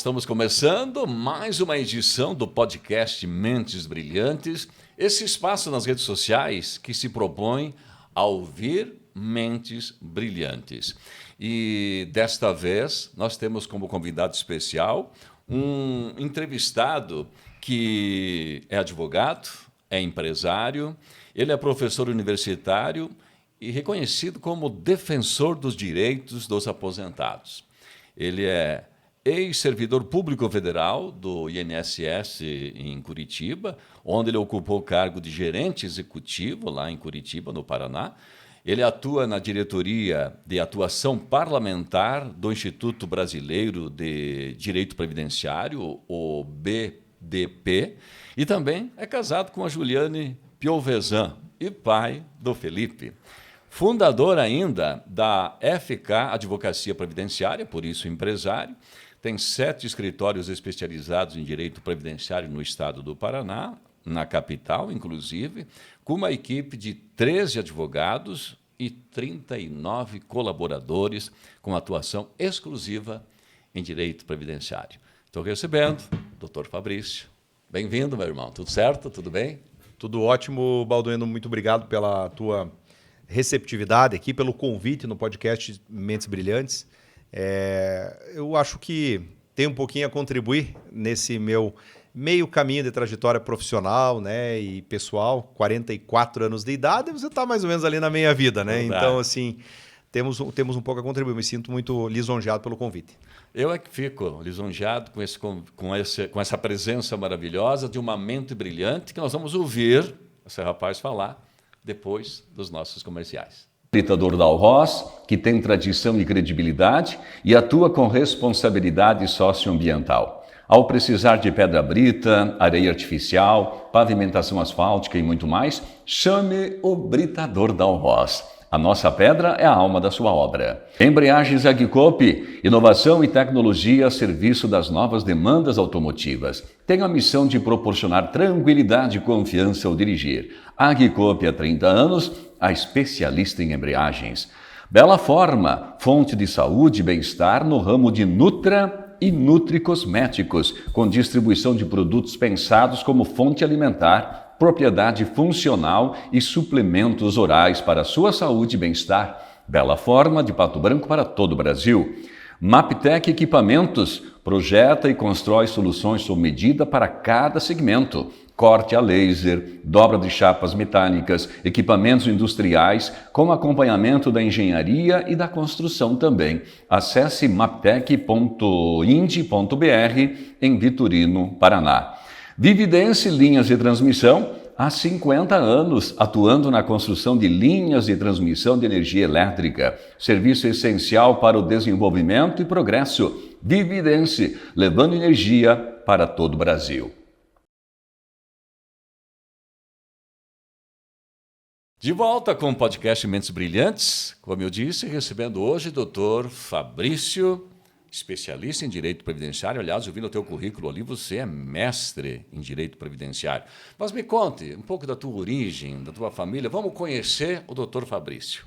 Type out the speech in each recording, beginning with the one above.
estamos começando mais uma edição do podcast Mentes Brilhantes, esse espaço nas redes sociais que se propõe a ouvir mentes brilhantes. E desta vez nós temos como convidado especial um entrevistado que é advogado, é empresário, ele é professor universitário e reconhecido como defensor dos direitos dos aposentados. Ele é ex-servidor público federal do INSS em Curitiba, onde ele ocupou o cargo de gerente executivo lá em Curitiba, no Paraná. Ele atua na diretoria de atuação parlamentar do Instituto Brasileiro de Direito Previdenciário, o BDP, e também é casado com a Juliane Piovesan e pai do Felipe. Fundador ainda da FK Advocacia Previdenciária, por isso empresário, tem 7 escritórios especializados em direito previdenciário no estado do Paraná, na capital, inclusive, com uma equipe de 13 advogados e 39 colaboradores com atuação exclusiva em direito previdenciário. Estou recebendo o Dr. Fabrício. Bem-vindo, meu irmão. Tudo certo? Tudo bem? Tudo ótimo, Balduino. Muito obrigado pela tua receptividade aqui, pelo convite no podcast Mentes Brilhantes. Eu acho que tem um pouquinho a contribuir nesse meu meio caminho de trajetória profissional, né, e pessoal, 44 anos de idade, você está mais ou menos ali na meia vida, né? Verdade. Então, assim, temos um pouco a contribuir. Me sinto muito lisonjeado pelo convite. Eu é que fico lisonjeado com essa presença maravilhosa de uma mente brilhante que nós vamos ouvir esse rapaz falar depois dos nossos comerciais. Britador da Alroz, que tem tradição e credibilidade e atua com responsabilidade socioambiental. Ao precisar de pedra brita, areia artificial, pavimentação asfáltica e muito mais, chame o Britador da Alroz. A nossa pedra é a alma da sua obra. Embreagens Agcope, inovação e tecnologia a serviço das novas demandas automotivas. Tem a missão de proporcionar tranquilidade e confiança ao dirigir. Agcope há 30 anos, a especialista em embreagens. Bela Forma, fonte de saúde e bem-estar no ramo de Nutra e Nutri Cosméticos, com distribuição de produtos pensados como fonte alimentar, propriedade funcional e suplementos orais para a sua saúde e bem-estar. Bela Forma, de Pato Branco para todo o Brasil. Maptec Equipamentos, projeta e constrói soluções sob medida para cada segmento. Corte a laser, dobra de chapas metálicas, equipamentos industriais, com acompanhamento da engenharia e da construção também. Acesse maptec.ind.br em Vitorino, Paraná. Vividence Linhas de Transmissão, há 50 anos, atuando na construção de linhas de transmissão de energia elétrica. Serviço essencial para o desenvolvimento e progresso. Vividence, levando energia para todo o Brasil. De volta com o podcast Mentes Brilhantes, como eu disse, recebendo hoje o Dr. Fabrício, especialista em Direito Previdenciário. Aliás, eu vi no teu currículo ali, você é mestre em Direito Previdenciário. Mas me conte um pouco da tua origem, da tua família. Vamos conhecer o Dr. Fabrício.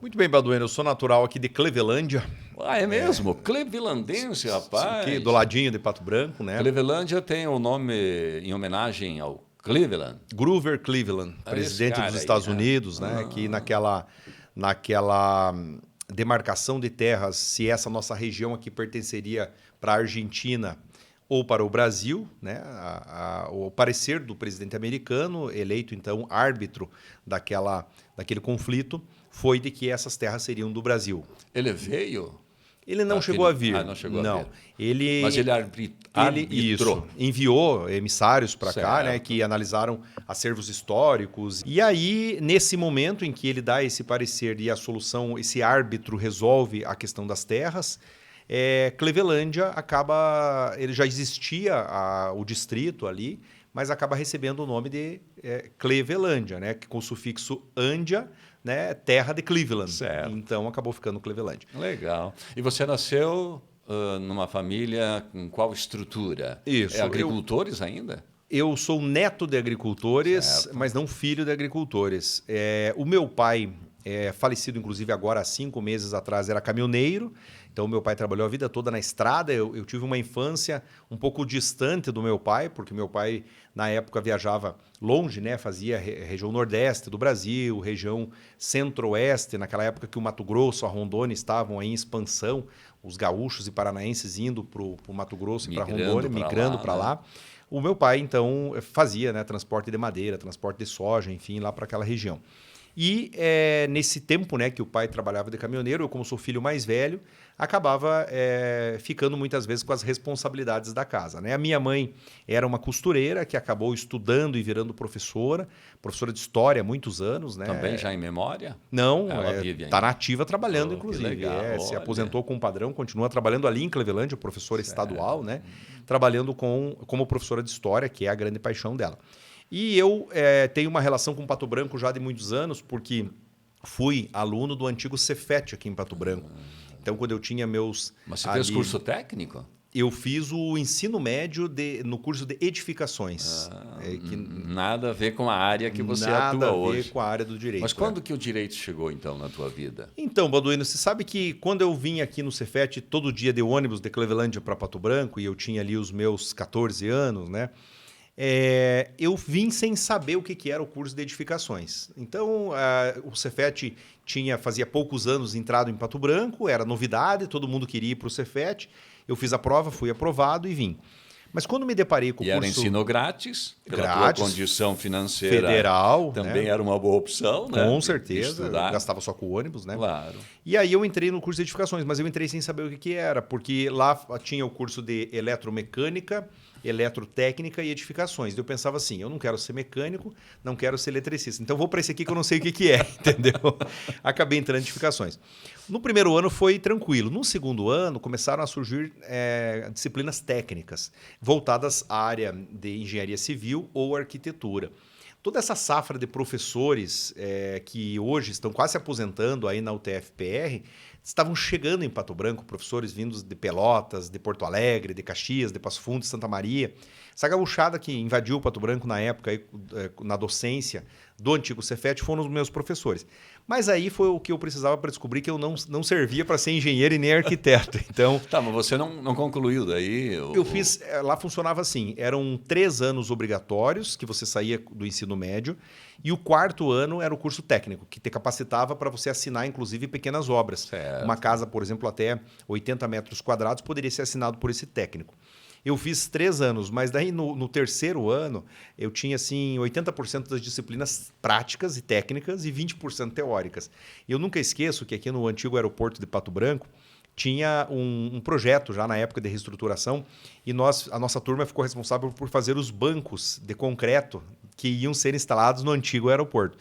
Muito bem, Balduino. Eu sou natural aqui de Clevelândia. Ah, é mesmo? Clevelandense, rapaz. Aqui do ladinho de Pato Branco, né? Clevelândia tem o nome em homenagem ao Cleveland. Grover Cleveland, presidente dos Estados Unidos, né? Que naquela demarcação de terras, se essa nossa região aqui pertenceria para a Argentina ou para o Brasil, né? O parecer do presidente americano, eleito então árbitro daquele conflito, foi de que essas terras seriam do Brasil. Ele veio? Ele não chegou a vir. Não chegou a vir. Mas ele arbitrou. Enviou emissários para cá, né, que analisaram acervos históricos. E aí, nesse momento em que ele dá esse parecer e a solução, esse árbitro resolve a questão das terras, Clevelândia acaba... Ele já existia o distrito ali, mas acaba recebendo o nome de Clevelândia, né, com o sufixo Andia, né, terra de Cleveland. Certo. Então acabou ficando Clevelândia. Legal. E você nasceu numa família com qual estrutura? Isso. Agricultores ainda? Eu sou neto de agricultores, certo, mas não filho de agricultores. O meu pai falecido inclusive agora há 5 meses atrás, era caminhoneiro. Então, meu pai trabalhou a vida toda na estrada. Eu tive uma infância um pouco distante do meu pai, porque meu pai, na época, viajava longe, né? Fazia região nordeste do Brasil, região centro-oeste, naquela época que o Mato Grosso, a Rondônia estavam aí em expansão, os gaúchos e paranaenses indo para o Mato Grosso e para Rondônia, migrando para lá. O meu pai, então, fazia, né, transporte de madeira, transporte de soja, enfim, lá para aquela região. E nesse tempo, né, que o pai trabalhava de caminhoneiro, eu, como sou filho mais velho, acabava ficando muitas vezes com as responsabilidades da casa, né? A minha mãe era uma costureira que acabou estudando e virando professora de história há muitos anos, né? Também já em memória? Não, está na ativa trabalhando, inclusive. Legal, se aposentou com um padrão, continua trabalhando ali em Cleveland, professora estadual, né? Trabalhando como professora de história, que é a grande paixão dela. E eu tenho uma relação com Pato Branco já de muitos anos, porque fui aluno do antigo Cefet aqui em Pato Branco. Então, quando eu tinha meus... Mas você fez curso técnico? Eu fiz o ensino médio no curso de edificações. Nada a ver com a área que você atua hoje. Nada a ver com a área do direito. Mas quando que o direito chegou, então, na tua vida? Então, Balduino, você sabe que quando eu vim aqui no Cefet, todo dia de ônibus de Clevelândia para Pato Branco, e eu tinha ali os meus 14 anos, né? Eu vim sem saber o que era o curso de edificações. Então, o Cefet fazia poucos anos entrado em Pato Branco, era novidade, todo mundo queria ir para o Cefet. Eu fiz a prova, fui aprovado e vim. Mas quando me deparei com o curso... E era ensino grátis, pela tua condição financeira federal, também, né? Era uma boa opção, né? Com certeza, eu gastava só com o ônibus, né? Claro. E aí eu entrei no curso de edificações, mas eu entrei sem saber o que era, porque lá tinha o curso de eletromecânica, eletrotécnica e edificações. Eu pensava assim, eu não quero ser mecânico, não quero ser eletricista. Então vou para esse aqui que eu não sei o que é, entendeu? Acabei entrando em edificações. No primeiro ano foi tranquilo. No segundo ano começaram a surgir disciplinas técnicas voltadas à área de engenharia civil ou arquitetura. Toda essa safra de professores que hoje estão quase se aposentando aí na UTF-PR estavam chegando em Pato Branco, professores vindos de Pelotas, de Porto Alegre, de Caxias, de Passo Fundo, de Santa Maria. Essa gauchada que invadiu o Pato Branco na época, aí, na docência do antigo Cefet, foram os meus professores. Mas aí foi o que eu precisava para descobrir que eu não servia para ser engenheiro e nem arquiteto. Então, tá, mas você não concluiu daí? Eu fiz... Lá funcionava assim, eram 3 anos obrigatórios que você saía do ensino médio e o 4º ano era o curso técnico, que te capacitava para você assinar, inclusive, pequenas obras. Certo. Uma casa, por exemplo, até 80 metros quadrados poderia ser assinado por esse técnico. Eu fiz 3 anos, mas daí no 3º ano eu tinha assim 80% das disciplinas práticas e técnicas e 20% teóricas. Eu nunca esqueço que aqui no antigo aeroporto de Pato Branco tinha um projeto já na época de reestruturação e a nossa turma ficou responsável por fazer os bancos de concreto que iam ser instalados no antigo aeroporto.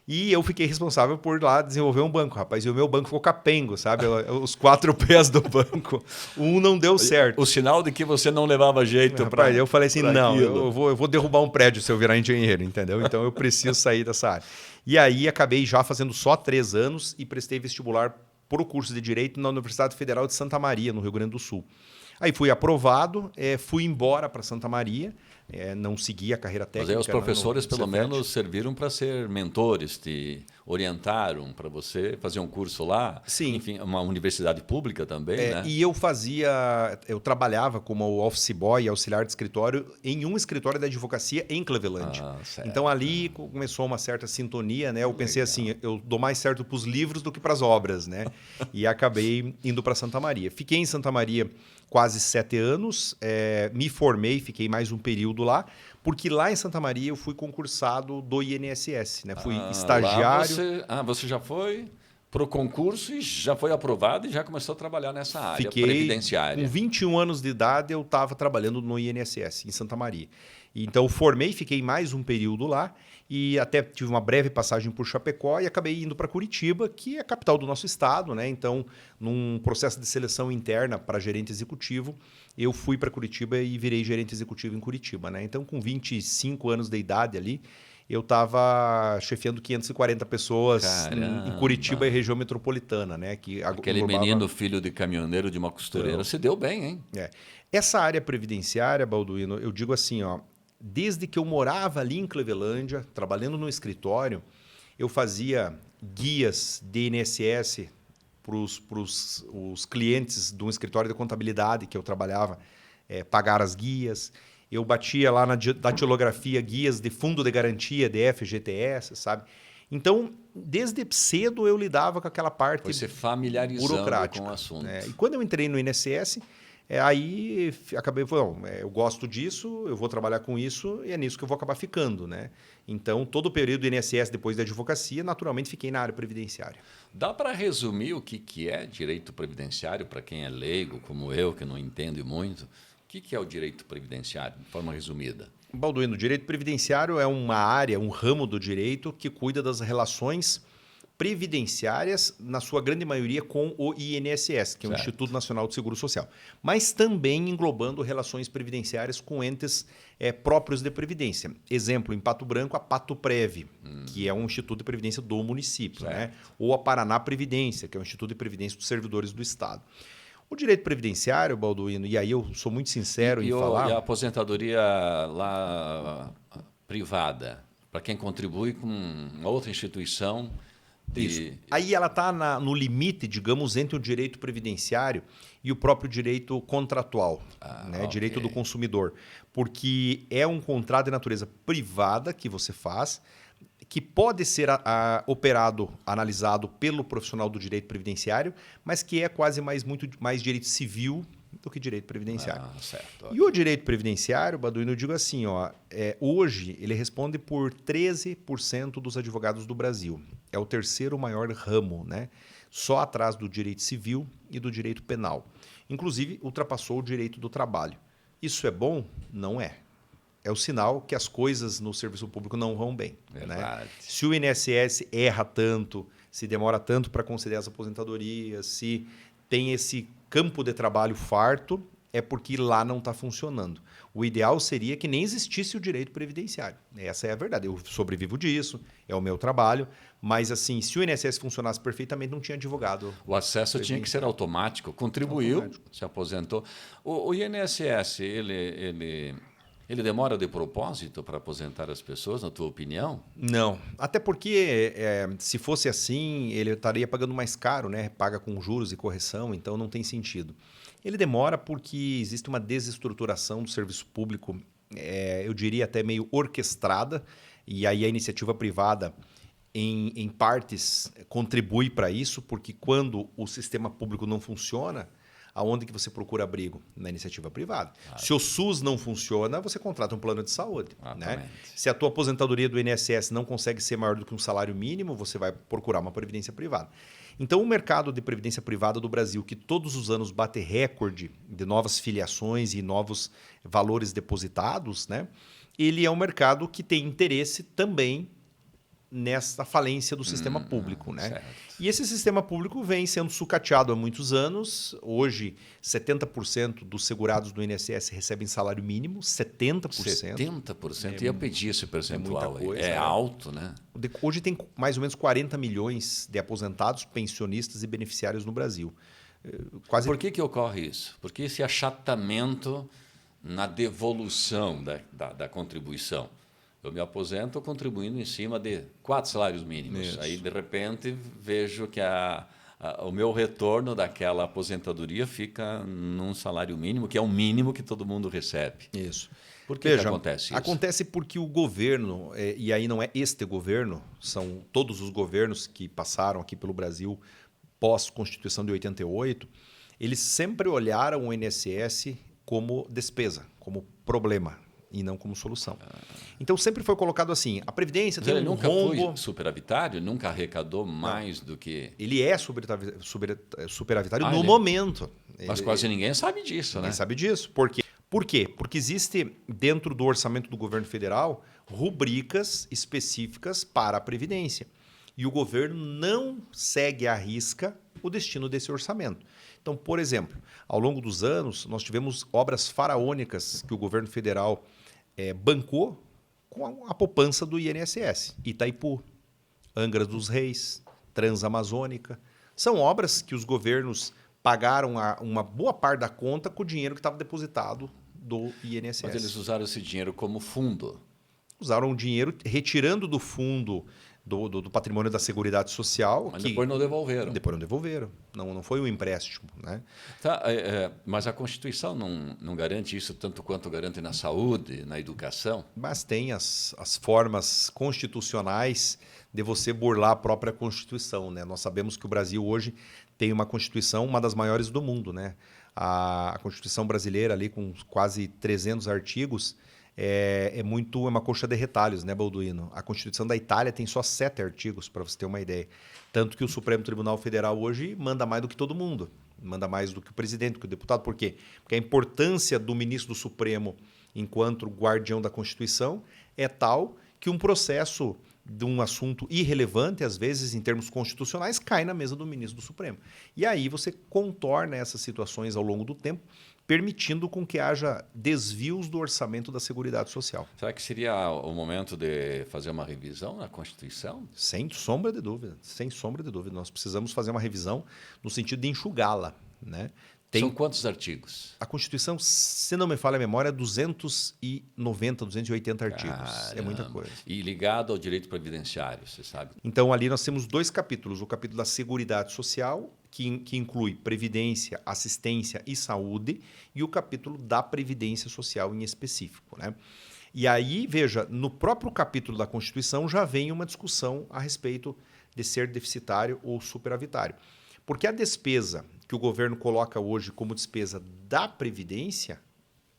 E eu fiquei responsável por lá desenvolver um banco, rapaz. E o meu banco ficou capengo, sabe? Os 4 pés do banco. Um não deu certo. O sinal de que você não levava jeito para... Eu falei assim, não, eu vou derrubar um prédio se eu virar engenheiro, entendeu? Então eu preciso sair dessa área. E aí acabei já fazendo só 3 anos e prestei vestibular para o curso de Direito na Universidade Federal de Santa Maria, no Rio Grande do Sul. Aí fui aprovado, fui embora para Santa Maria, não segui a carreira técnica. Mas aí os professores, pelo menos, serviram para ser mentores, te orientaram para você fazer um curso lá. Sim. Enfim, uma universidade pública também, né? E eu trabalhava como office boy, auxiliar de escritório, em um escritório da advocacia em Cleveland. Então ali começou uma certa sintonia, né? Eu pensei assim, eu dou mais certo para os livros do que para as obras, né? E acabei indo para Santa Maria. Fiquei em Santa Maria quase 7 anos, me formei, fiquei mais um período lá, porque lá em Santa Maria eu fui concursado do INSS, né? Fui estagiário. Você já foi para o concurso e já foi aprovado e já começou a trabalhar nessa área previdenciária. Com 21 anos de idade eu estava trabalhando no INSS, em Santa Maria. Então formei, fiquei mais um período lá e até tive uma breve passagem por Chapecó e acabei indo para Curitiba, que é a capital do nosso estado, né? Então, num processo de seleção interna para gerente executivo, eu fui para Curitiba e virei gerente executivo em Curitiba, né? Então, com 25 anos de idade ali, eu estava chefiando 540 pessoas em Curitiba e região metropolitana, né? Aquele menino filho de caminhoneiro de uma costureira se deu bem, hein? Essa área previdenciária, Balduino, eu digo assim, ó, desde que eu morava ali em Clevelândia, trabalhando no escritório, eu fazia guias de INSS para os clientes de um escritório de contabilidade que eu trabalhava pagar as guias. Eu batia lá na datilografia guias de fundo de garantia, de FGTS, sabe? Então, desde cedo eu lidava com aquela parte Foi se familiarizando burocrática. com o assunto. E quando eu entrei no INSS, aí acabei falando, eu gosto disso, eu vou trabalhar com isso e é nisso que eu vou acabar ficando, né? Então, todo o período do INSS depois da advocacia, naturalmente fiquei na área previdenciária. Dá para resumir o que é direito previdenciário para quem é leigo, como eu, que não entende muito? O que é o direito previdenciário, de forma resumida? Balduino, o direito previdenciário é uma área, um ramo do direito que cuida das relações previdenciárias, na sua grande maioria com o INSS, que é o Instituto Nacional de Seguro Social, mas também englobando relações previdenciárias com entes próprios de previdência. Exemplo, em Pato Branco, a Patoprev, que é um instituto de previdência do município, né? Ou a Paraná Previdência, que é um instituto de previdência dos servidores do Estado. O direito previdenciário, Balduino, e aí eu sou muito sincero em falar... E a aposentadoria lá privada, para quem contribui com uma outra instituição... Isso. Aí ela está no limite, digamos, entre o direito previdenciário e o próprio direito contratual, direito do consumidor. Porque é um contrato de natureza privada que você faz, que pode ser operado, analisado pelo profissional do direito previdenciário, mas que é quase muito mais direito civil do que direito previdenciário. Certo. E o direito previdenciário, Balduino, eu digo assim, hoje ele responde por 13% dos advogados do Brasil. É o terceiro maior ramo, né? Só atrás do direito civil e do direito penal. Inclusive, ultrapassou o direito do trabalho. Isso é bom? Não é. É o sinal que as coisas no serviço público não vão bem. Né? Se o INSS erra tanto, se demora tanto para conceder as aposentadorias, se tem esse campo de trabalho farto, é porque lá não está funcionando. O ideal seria que nem existisse o direito previdenciário. Essa é a verdade. Eu sobrevivo disso, é o meu trabalho, mas assim, se o INSS funcionasse perfeitamente, não tinha advogado. O acesso tinha que ser automático. Contribuiu, se aposentou. O INSS, ele demora de propósito para aposentar as pessoas, na tua opinião? Não. Até porque, se fosse assim, ele estaria pagando mais caro, né? Paga com juros e correção, então não tem sentido. Ele demora porque existe uma desestruturação do serviço público, eu diria até meio orquestrada, e aí a iniciativa privada, em partes, contribui para isso, porque quando o sistema público não funciona, aonde que você procura abrigo? Na iniciativa privada. Se o SUS não funciona, você contrata um plano de saúde. Né? Se a tua aposentadoria do INSS não consegue ser maior do que um salário mínimo, você vai procurar uma previdência privada. Então, o mercado de previdência privada do Brasil, que todos os anos bate recorde de novas filiações e novos valores depositados, né? Ele é um mercado que tem interesse também nessa falência do sistema público. Né? Certo. E esse sistema público vem sendo sucateado há muitos anos. Hoje, 70% dos segurados do INSS recebem salário mínimo, 70%. 70%? Eu pedi esse percentual. É alto, né? Hoje tem mais ou menos 40 milhões de aposentados, pensionistas e beneficiários no Brasil. Por que ocorre isso? Porque esse achatamento na devolução da contribuição. Eu me aposento contribuindo em cima de 4 salários mínimos. Isso. Aí, de repente, vejo que o meu retorno daquela aposentadoria fica num salário mínimo, que é o mínimo que todo mundo recebe. Isso. Por que acontece isso? Acontece porque o governo, e aí não é este governo, são todos os governos que passaram aqui pelo Brasil pós-Constituição de 88, eles sempre olharam o INSS como despesa, como problema, e não como solução. Então, sempre foi colocado assim, a Previdência tem um nunca rombo... foi superavitário? Nunca arrecadou mais do que... Ele é superavitário no momento. Mas quase ninguém sabe disso, né? Ninguém sabe disso. Por quê? Porque existe, dentro do orçamento do governo federal, rubricas específicas para a Previdência. E o governo não segue à risca o destino desse orçamento. Então, por exemplo, ao longo dos anos, nós tivemos obras faraônicas que o governo federal bancou com a poupança do INSS. Itaipu, Angra dos Reis, Transamazônica. São obras que os governos pagaram uma boa parte da conta com o dinheiro que estava depositado do INSS. Mas eles usaram esse dinheiro como fundo. Usaram o dinheiro retirando do fundo do patrimônio da Seguridade Social. Mas depois não devolveram. Depois não devolveram. Não foi um empréstimo. Né? Tá, mas a Constituição não garante isso tanto quanto garante na saúde, na educação? Mas tem as formas constitucionais de você burlar a própria Constituição. Né? Nós sabemos que o Brasil hoje tem uma Constituição, uma das maiores do mundo. Né? A Constituição brasileira, ali com quase 300 artigos, é uma coxa de retalhos, né, Balduino? A Constituição da Itália tem só 7 artigos, para você ter uma ideia. Tanto que o Supremo Tribunal Federal hoje manda mais do que todo mundo. Manda mais do que o presidente, do que o deputado. Por quê? Porque a importância do ministro do Supremo enquanto guardião da Constituição é tal que um processo de um assunto irrelevante, às vezes, em termos constitucionais, cai na mesa do ministro do Supremo. E aí você contorna essas situações ao longo do tempo, permitindo com que haja desvios do orçamento da Seguridade Social. Será que seria o momento de fazer uma revisão na Constituição? Sem sombra de dúvida. Sem sombra de dúvida. Nós precisamos fazer uma revisão no sentido de enxugá-la. Né? São quantos artigos? A Constituição, se não me falha a memória, é 290, 280 artigos. Caramba. É muita coisa. E ligado ao direito previdenciário, você sabe? Então, ali nós temos 2 capítulos. O capítulo da Seguridade Social, que inclui Previdência, Assistência e Saúde, e o capítulo da Previdência Social em específico. Né? E aí, veja, no próprio capítulo da Constituição já vem uma discussão a respeito de ser deficitário ou superavitário. Porque a despesa que o governo coloca hoje como despesa da Previdência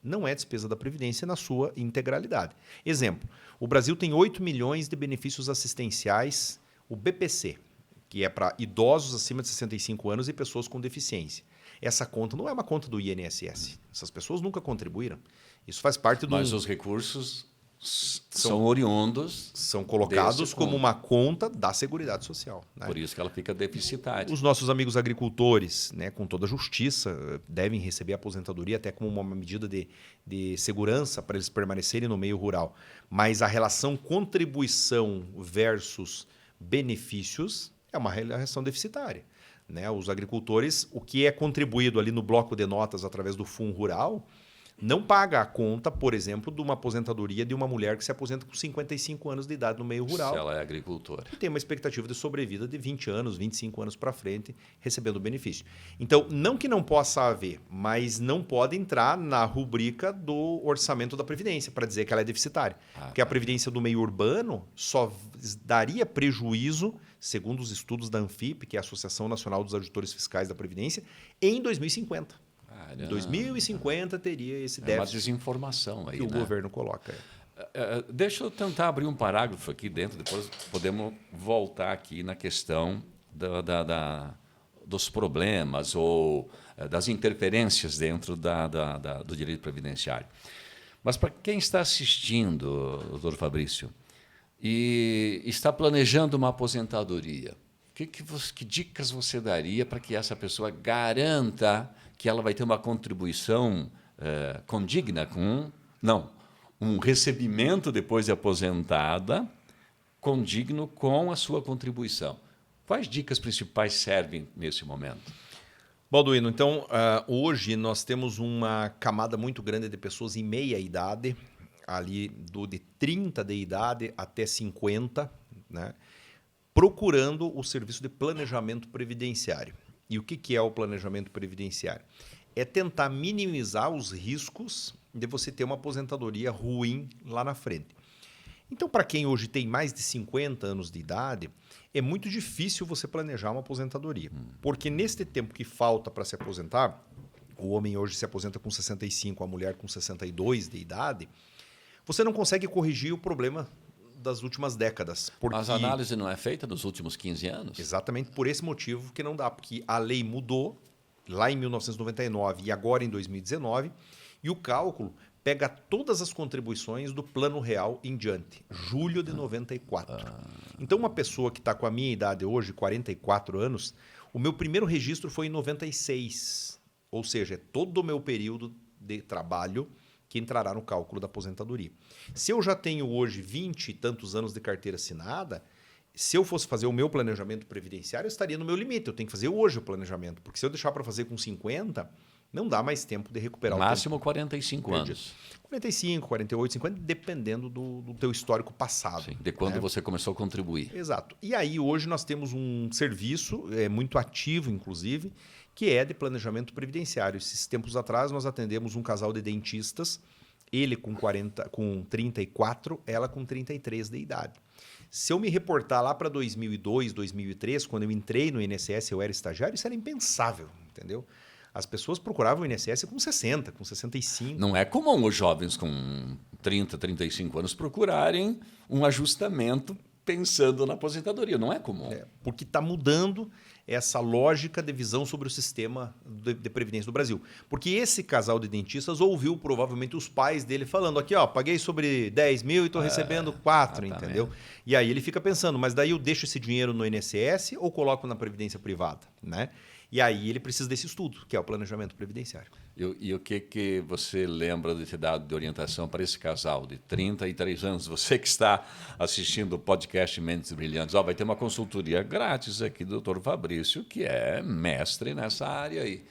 não é despesa da Previdência na sua integralidade. Exemplo, o Brasil tem 8 milhões de benefícios assistenciais, o BPC, que é para idosos acima de 65 anos e pessoas com deficiência. Essa conta não é uma conta do INSS. Essas pessoas nunca contribuíram. Isso faz parte do... Mas os recursos são oriundos. São colocados como uma conta da Seguridade Social. Né? Por isso que ela fica deficitária. Os nossos amigos agricultores, né, com toda a justiça, devem receber aposentadoria até como uma medida de segurança para eles permanecerem no meio rural. Mas a relação contribuição versus benefícios é uma relação deficitária. Né? Os agricultores, o que é contribuído ali no bloco de notas através do Fundo Rural, não paga a conta, por exemplo, de uma aposentadoria de uma mulher que se aposenta com 55 anos de idade no meio rural. Se ela é agricultora. E tem uma expectativa de sobrevida de 20 anos, 25 anos para frente, recebendo benefício. Então, não que não possa haver, mas não pode entrar na rubrica do orçamento da Previdência, para dizer que ela é deficitária. Porque a Previdência do meio urbano só daria prejuízo, segundo os estudos da ANFIP, que é a Associação Nacional dos Auditores Fiscais da Previdência, em 2050. Em 2050 teria esse déficit. É uma desinformação aí, que o né? governo coloca. Deixa eu tentar abrir um parágrafo aqui dentro, depois podemos voltar aqui na questão dos problemas ou das interferências dentro do direito previdenciário. Mas para quem está assistindo, doutor Fabrício, e está planejando uma aposentadoria, que dicas você daria para que essa pessoa garanta que ela vai ter uma contribuição condigna um recebimento depois de aposentada condigno com a sua contribuição? Quais dicas principais servem nesse momento? Balduino, então, hoje nós temos uma camada muito grande de pessoas em meia idade, ali de 30 de idade até 50, né, procurando o serviço de planejamento previdenciário. E o que é o planejamento previdenciário? É tentar minimizar os riscos de você ter uma aposentadoria ruim lá na frente. Então, para quem hoje tem mais de 50 anos de idade, é muito difícil você planejar uma aposentadoria. Porque neste tempo que falta para se aposentar, o homem hoje se aposenta com 65, a mulher com 62 de idade, você não consegue corrigir o problema das últimas décadas. Mas a análise não é feita nos últimos 15 anos? Exatamente por esse motivo que não dá, porque a lei mudou lá em 1999 e agora em 2019, e o cálculo pega todas as contribuições do Plano Real em diante, julho de 94. Então, uma pessoa que está com a minha idade hoje, 44 anos, o meu primeiro registro foi em 96, ou seja, é todo o meu período de trabalho que entrará no cálculo da aposentadoria. Se eu já tenho hoje 20 e tantos anos de carteira assinada, se eu fosse fazer o meu planejamento previdenciário, eu estaria no meu limite. Eu tenho que fazer hoje o planejamento, porque se eu deixar para fazer com 50, não dá mais tempo de recuperar Máximo o tempo 45 perdido. anos. 45, 48, 50, dependendo do teu histórico passado. Sim, de quando você começou a contribuir. Exato. E aí hoje nós temos um serviço muito ativo, inclusive, que é de planejamento previdenciário. Esses tempos atrás nós atendemos um casal de dentistas, ele com 34, ela com 33 de idade. Se eu me reportar lá para 2002, 2003, quando eu entrei no INSS, eu era estagiário, isso era impensável, entendeu? As pessoas procuravam o INSS com 60, com 65. Não é comum os jovens com 30, 35 anos procurarem um ajustamento pensando na aposentadoria. Não é comum. Porque está mudando essa lógica de visão sobre o sistema de previdência do Brasil. Porque esse casal de dentistas ouviu provavelmente os pais dele falando aqui, ó, paguei sobre 10 mil e estou recebendo 4, entendeu? E aí ele fica pensando, mas daí eu deixo esse dinheiro no INSS ou coloco na previdência privada, né? E aí ele precisa desse estudo, que é o planejamento previdenciário. E o que você lembra de ter dado de orientação para esse casal de 33 anos? Você que está assistindo o podcast Mentes Brilhantes, vai ter uma consultoria grátis aqui do Dr. Fabrício, que é mestre nessa área aí.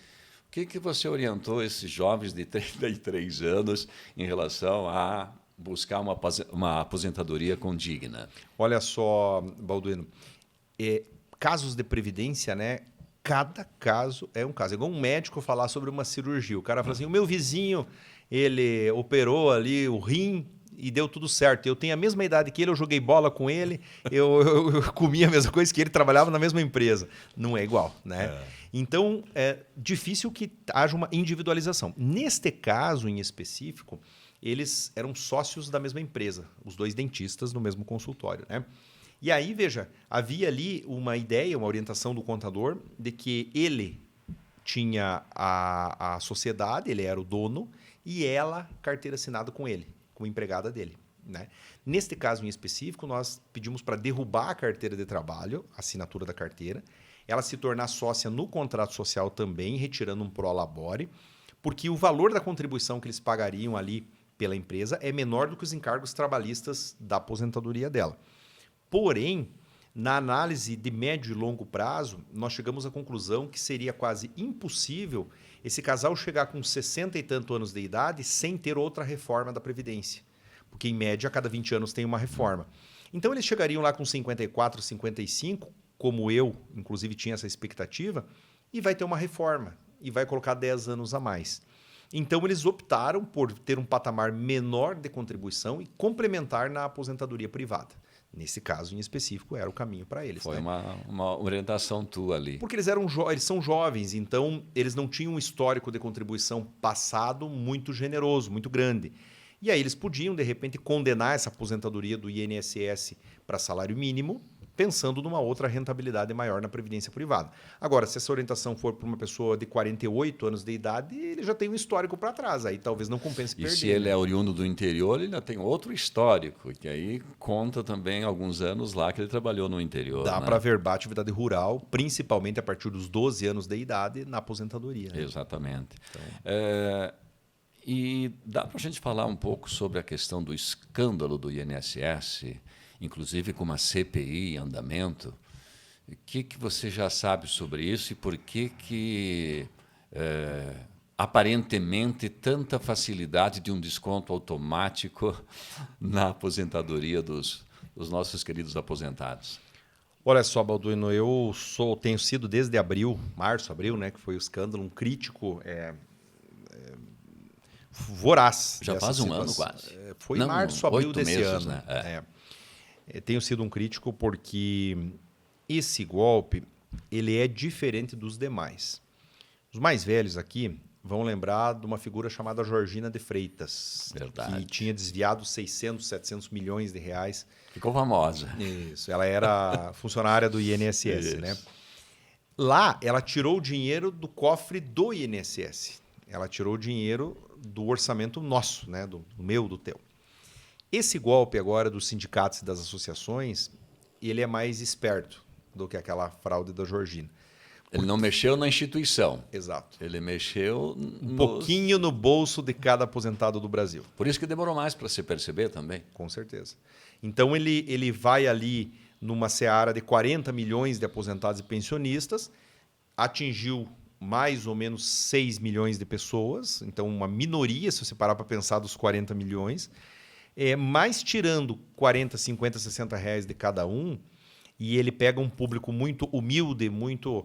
O que você orientou esses jovens de 33 anos em relação a buscar uma aposentadoria condigna? Olha só, Balduino, casos de previdência, né? Cada caso é um caso. É igual um médico falar sobre uma cirurgia. O cara fala assim, o meu vizinho, ele operou ali o rim e deu tudo certo. Eu tenho a mesma idade que ele, eu joguei bola com ele, eu comi a mesma coisa que ele, trabalhava na mesma empresa. Não é igual, né? Então, é difícil que haja uma individualização. Neste caso em específico, eles eram sócios da mesma empresa, os dois dentistas no mesmo consultório, né? E aí, veja, havia ali uma ideia, uma orientação do contador de que ele tinha a sociedade, ele era o dono, e ela carteira assinada com ele, como empregada dele, né? Neste caso em específico, nós pedimos para derrubar a carteira de trabalho, a assinatura da carteira, ela se tornar sócia no contrato social também, retirando um prolabore, porque o valor da contribuição que eles pagariam ali pela empresa é menor do que os encargos trabalhistas da aposentadoria dela. Porém, na análise de médio e longo prazo, nós chegamos à conclusão que seria quase impossível esse casal chegar com 60 e tantos anos de idade sem ter outra reforma da Previdência. Porque, em média, a cada 20 anos tem uma reforma. Então, eles chegariam lá com 54, 55, como eu, inclusive, tinha essa expectativa, e vai ter uma reforma, e vai colocar 10 anos a mais. Então, eles optaram por ter um patamar menor de contribuição e complementar na aposentadoria privada. Nesse caso em específico, era o caminho para eles. Foi, né? uma orientação tua ali. Porque eles são jovens, então eles não tinham um histórico de contribuição passado muito generoso, muito grande. E aí eles podiam, de repente, condenar essa aposentadoria do INSS para salário mínimo, pensando numa outra rentabilidade maior na previdência privada. Agora, se essa orientação for para uma pessoa de 48 anos de idade, ele já tem um histórico para trás, aí talvez não compense perder. E se ele é oriundo do interior, ele ainda tem outro histórico, que aí conta também alguns anos lá que ele trabalhou no interior. Dá né? para verbar atividade rural, principalmente a partir dos 12 anos de idade, na aposentadoria. Né? Exatamente. Então... E dá para a gente falar um pouco sobre a questão do escândalo do INSS, inclusive com uma CPI em andamento. O que você já sabe sobre isso e por que aparentemente tanta facilidade de um desconto automático na aposentadoria dos nossos queridos aposentados? Olha só, Balduino, eu tenho sido desde março, abril, né, que foi o escândalo, um crítico voraz. Já faz um ano quase. Foi em março, abril desse meses, ano. Né? Tenho sido um crítico porque esse golpe ele é diferente dos demais. Os mais velhos aqui vão lembrar de uma figura chamada Georgina de Freitas, Verdade. que tinha desviado 600, 700 milhões de reais. Ficou famosa. Isso, ela era funcionária do INSS, né? Lá, ela tirou o dinheiro do cofre do INSS. Ela tirou o dinheiro do orçamento nosso, né? Do meu, do teu. Esse golpe agora dos sindicatos e das associações, ele é mais esperto do que aquela fraude da Georgina. Ele não mexeu na instituição. Exato. Ele mexeu um pouquinho no bolso de cada aposentado do Brasil. Por isso que demorou mais para se perceber também. Com certeza. Então, ele vai ali numa seara de 40 milhões de aposentados e pensionistas, atingiu mais ou menos 6 milhões de pessoas, então uma minoria, se você parar para pensar, dos 40 milhões, mas tirando 40, 50, 60 reais de cada um, e ele pega um público muito humilde, muito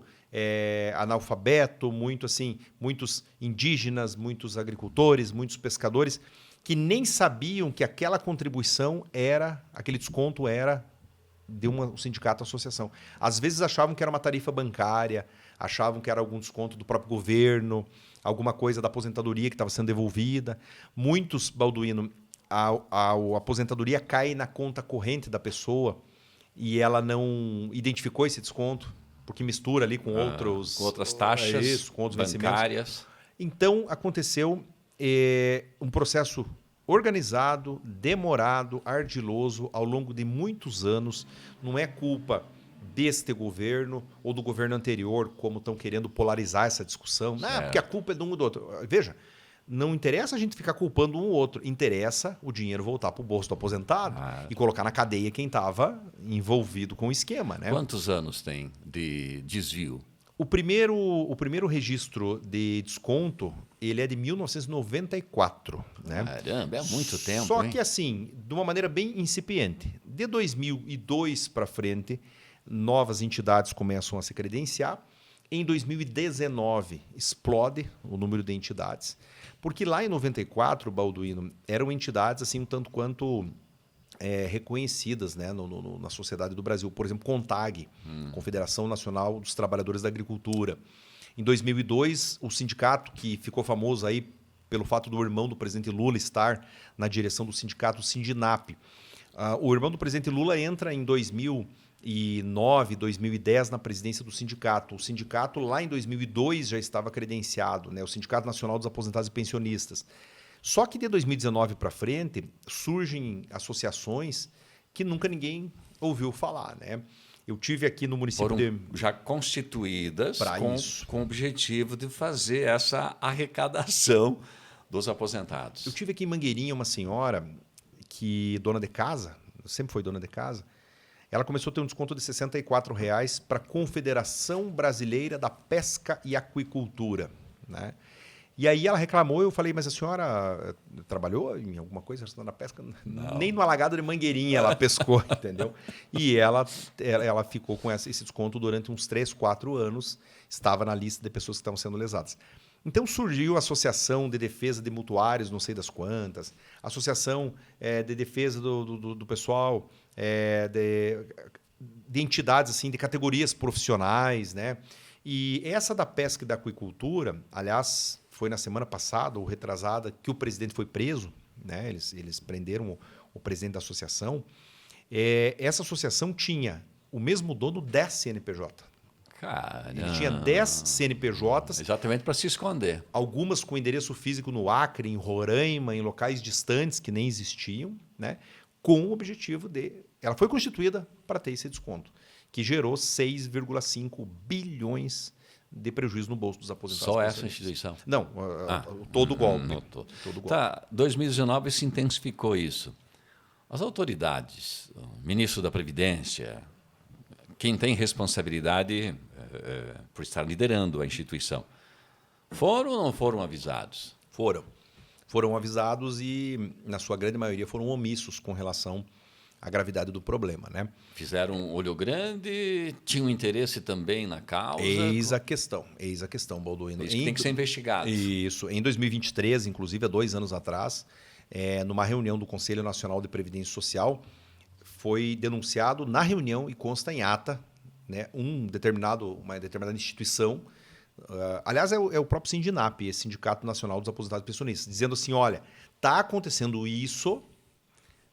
analfabeto, muitos indígenas, muitos agricultores, muitos pescadores, que nem sabiam que aquela contribuição aquele desconto era de um sindicato ou associação. Às vezes achavam que era uma tarifa bancária, achavam que era algum desconto do próprio governo, alguma coisa da aposentadoria que estava sendo devolvida. Muitos, Balduino, a aposentadoria cai na conta corrente da pessoa e ela não identificou esse desconto, porque mistura ali com com outras taxas com outros bancárias. vencimentos. Então, aconteceu um processo organizado, demorado, ardiloso, ao longo de muitos anos. Não é culpa deste governo ou do governo anterior, como estão querendo polarizar essa discussão. Não, porque a culpa é de um ou do outro. Veja, não interessa a gente ficar culpando um ou outro. Interessa o dinheiro voltar para o bolso do aposentado e colocar na cadeia quem estava envolvido com o esquema. Né? Quantos anos tem de desvio? O primeiro registro de desconto, ele é de 1994. Né? Caramba, é muito tempo, Só hein? que assim, de uma maneira bem incipiente. De 2002 para frente, novas entidades começam a se credenciar. Em 2019, explode o número de entidades. Porque lá em 94, Balduino, eram entidades assim um tanto quanto reconhecidas, né, na sociedade do Brasil. Por exemplo, CONTAG, Confederação Nacional dos Trabalhadores da Agricultura. Em 2002, o sindicato que ficou famoso aí pelo fato do irmão do presidente Lula estar na direção do sindicato, o Sindinap. O irmão do presidente Lula entra em 2009, 2010 na presidência do sindicato. O sindicato lá em 2002 já estava credenciado, né, o Sindicato Nacional dos Aposentados e Pensionistas. Só que de 2019 para frente surgem associações que nunca ninguém ouviu falar, né? Eu tive aqui no município já constituídas com o objetivo de fazer essa arrecadação dos aposentados. Eu tive aqui em Mangueirinha uma senhora que dona de casa, sempre foi dona de casa. Ela começou a ter um desconto de R$ 64,00 para a Confederação Brasileira da Pesca e Aquicultura, né? E aí ela reclamou, eu falei, mas a senhora trabalhou em alguma coisa na pesca? Não. Nem no alagado de Mangueirinha ela pescou, entendeu? E ela ficou com esse desconto durante uns 3, 4 anos, estava na lista de pessoas que estavam sendo lesadas. Então surgiu a Associação de Defesa de Mutuários, não sei das quantas, Associação de Defesa do pessoal, de entidades assim, de categorias profissionais, né? E essa da pesca e da aquicultura, aliás, foi na semana passada ou retrasada que o presidente foi preso, né? Eles prenderam o presidente da associação. Essa associação tinha o mesmo dono 10 CNPJ. Caramba. Ele tinha 10 CNPJs. Exatamente para se esconder. Algumas com endereço físico no Acre, em Roraima, em locais distantes que nem existiam, né? Com o objetivo de... Ela foi constituída para ter esse desconto, que gerou 6,5 bilhões de prejuízo no bolso dos aposentados. Só essa instituição? Não, todo o golpe. Todo golpe. Tá, 2019 se intensificou isso. As autoridades, o ministro da Previdência, quem tem responsabilidade por estar liderando a instituição, foram ou não foram avisados? Foram avisados e, na sua grande maioria, foram omissos com relação à gravidade do problema, né? Fizeram um olho grande, tinham interesse também na causa? Eis a questão, Balduino. Isso tem que ser investigado. Isso. Em 2023, inclusive, há 2 anos atrás, numa reunião do Conselho Nacional de Previdência Social, foi denunciado na reunião, e consta em ata, né, uma determinada instituição, aliás, é o próprio Sindinap, esse Sindicato Nacional dos Aposentados e Pensionistas, dizendo assim, olha, está acontecendo isso,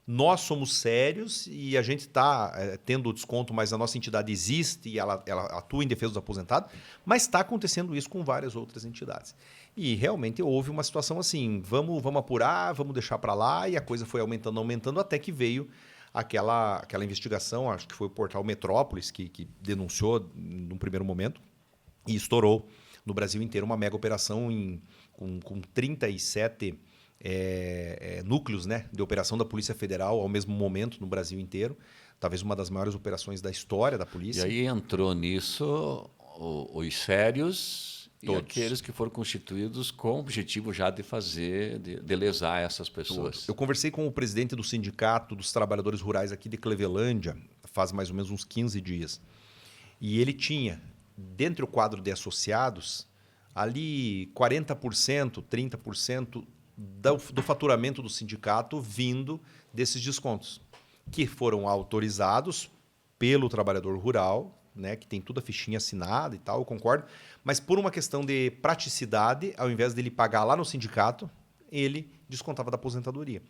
nós somos sérios e a gente está tendo desconto, mas a nossa entidade existe e ela atua em defesa dos aposentados, mas está acontecendo isso com várias outras entidades. E realmente houve uma situação assim, vamos apurar, vamos deixar para lá, e a coisa foi aumentando, até que veio aquela investigação, acho que foi o portal Metrópolis que denunciou num primeiro momento, e estourou no Brasil inteiro uma mega operação com 37 núcleos, né, de operação da Polícia Federal ao mesmo momento no Brasil inteiro. Talvez uma das maiores operações da história da polícia. E aí entrou nisso os sérios e aqueles que foram constituídos com o objetivo já de lesar essas pessoas. Todos. Eu conversei com o presidente do Sindicato dos Trabalhadores Rurais aqui de Clevelândia, faz mais ou menos uns 15 dias. E ele tinha, dentro do quadro de associados, ali 40%, 30% do faturamento do sindicato vindo desses descontos, que foram autorizados pelo trabalhador rural, né, que tem toda a fichinha assinada e tal, eu concordo, mas por uma questão de praticidade, ao invés dele pagar lá no sindicato, ele descontava da aposentadoria.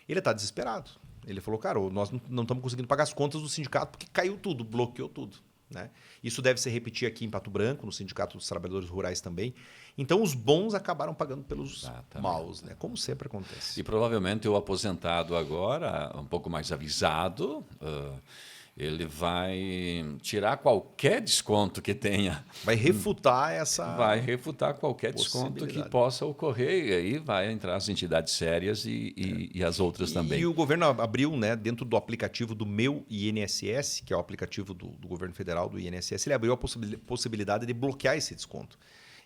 Ele está desesperado. Ele falou, cara, nós não estamos conseguindo pagar as contas do sindicato porque caiu tudo, bloqueou tudo. Né? Isso deve se repetir aqui em Pato Branco, no Sindicato dos Trabalhadores Rurais também. Então, os bons acabaram pagando pelos maus, né? Como sempre acontece. E provavelmente o aposentado agora, um pouco mais avisado, ele vai tirar qualquer desconto que tenha. Vai refutar essa... Vai refutar qualquer desconto que possa ocorrer. E aí vai entrar as entidades sérias e as outras também. E o governo abriu, né, dentro do aplicativo do Meu INSS, que é o aplicativo do governo federal do INSS, ele abriu a possibilidade de bloquear esse desconto.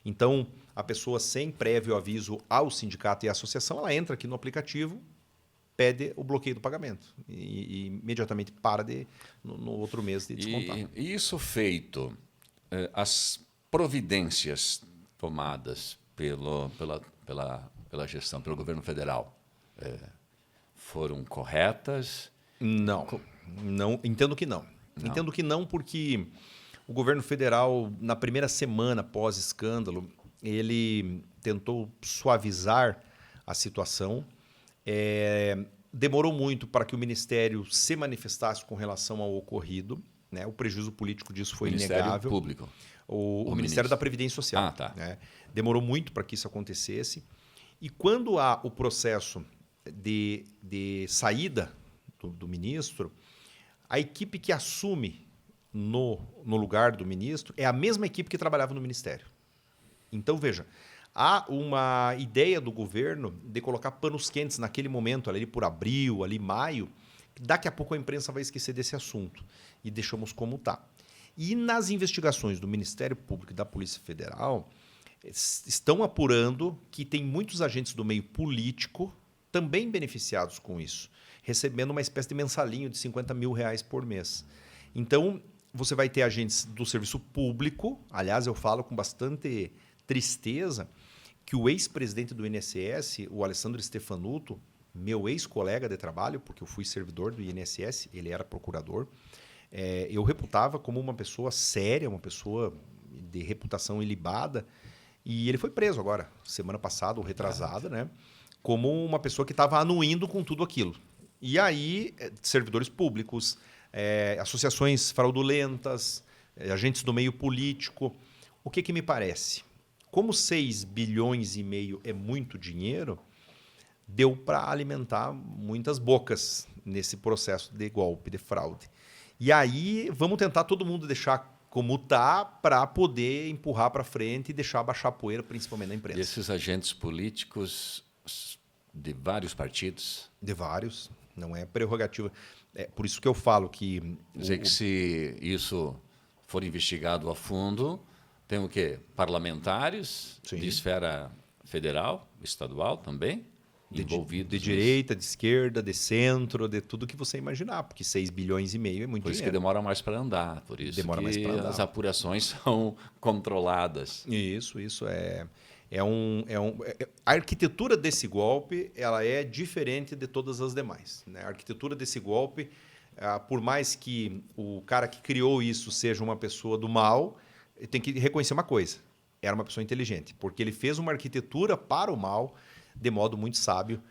Então, a pessoa sem prévio aviso ao sindicato e à associação, ela entra aqui no aplicativo, pede o bloqueio do pagamento e imediatamente para no outro mês de descontar. E isso feito, as providências tomadas pela gestão, pelo governo federal, foram corretas? Não, entendo que não. Entendo que não porque o governo federal, na primeira semana pós-escândalo, ele tentou suavizar a situação. Demorou muito para que o Ministério se manifestasse com relação ao ocorrido. Né? O prejuízo político disso foi inegável. Público. O Ministério da Previdência Social. Né? Demorou muito para que isso acontecesse. E quando há o processo de saída do ministro, a equipe que assume no lugar do ministro é a mesma equipe que trabalhava no Ministério. Então, veja, há uma ideia do governo de colocar panos quentes naquele momento, ali por abril, ali maio. Daqui a pouco a imprensa vai esquecer desse assunto e deixamos como está. E nas investigações do Ministério Público e da Polícia Federal, estão apurando que tem muitos agentes do meio político também beneficiados com isso, recebendo uma espécie de mensalinho de R$50 mil por mês. Então, você vai ter agentes do serviço público, aliás, eu falo com bastante tristeza, que o ex-presidente do INSS, o Alessandro Stefanuto, meu ex-colega de trabalho, porque eu fui servidor do INSS, ele era procurador, eu reputava como uma pessoa séria, uma pessoa de reputação ilibada, e ele foi preso agora, semana passada ou retrasada, né? Como uma pessoa que estava anuindo com tudo aquilo. E aí, servidores públicos, associações fraudulentas, agentes do meio político. O que me parece? Como 6 bilhões e meio é muito dinheiro, deu para alimentar muitas bocas nesse processo de golpe, de fraude. E aí, vamos tentar todo mundo deixar como está para poder empurrar para frente e deixar baixar a poeira, principalmente na imprensa. E esses agentes políticos de vários partidos? De vários, não é prerrogativa. Por isso que eu falo que... Quer dizer que se isso for investigado a fundo, tem o quê? Parlamentares de esfera federal, estadual também? Envolvidos de direita, de esquerda, de centro, de tudo que você imaginar, porque 6 bilhões e meio é muito dinheiro. Por isso que demora mais para andar, por isso que as apurações são controladas. Isso a arquitetura desse golpe ela é diferente de todas as demais. Né? A arquitetura desse golpe, por mais que o cara que criou isso seja uma pessoa do mal, tem que reconhecer uma coisa, era uma pessoa inteligente, porque ele fez uma arquitetura para o mal, de modo muito sábio,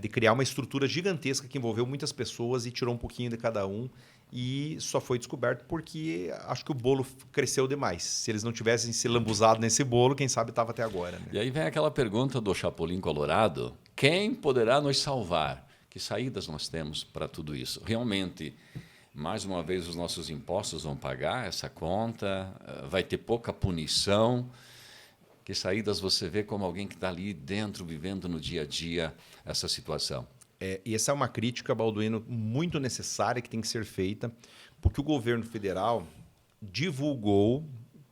de criar uma estrutura gigantesca que envolveu muitas pessoas e tirou um pouquinho de cada um, e só foi descoberto porque acho que o bolo cresceu demais. Se eles não tivessem se lambuzado nesse bolo, quem sabe estava até agora. Né? E aí vem aquela pergunta do Chapolin Colorado, quem poderá nos salvar? Que saídas nós temos para tudo isso? Realmente, mais uma vez, os nossos impostos vão pagar essa conta? Vai ter pouca punição? Que saídas você vê como alguém que está ali dentro, vivendo no dia a dia essa situação? E essa é uma crítica, Balduino, muito necessária que tem que ser feita, porque o governo federal divulgou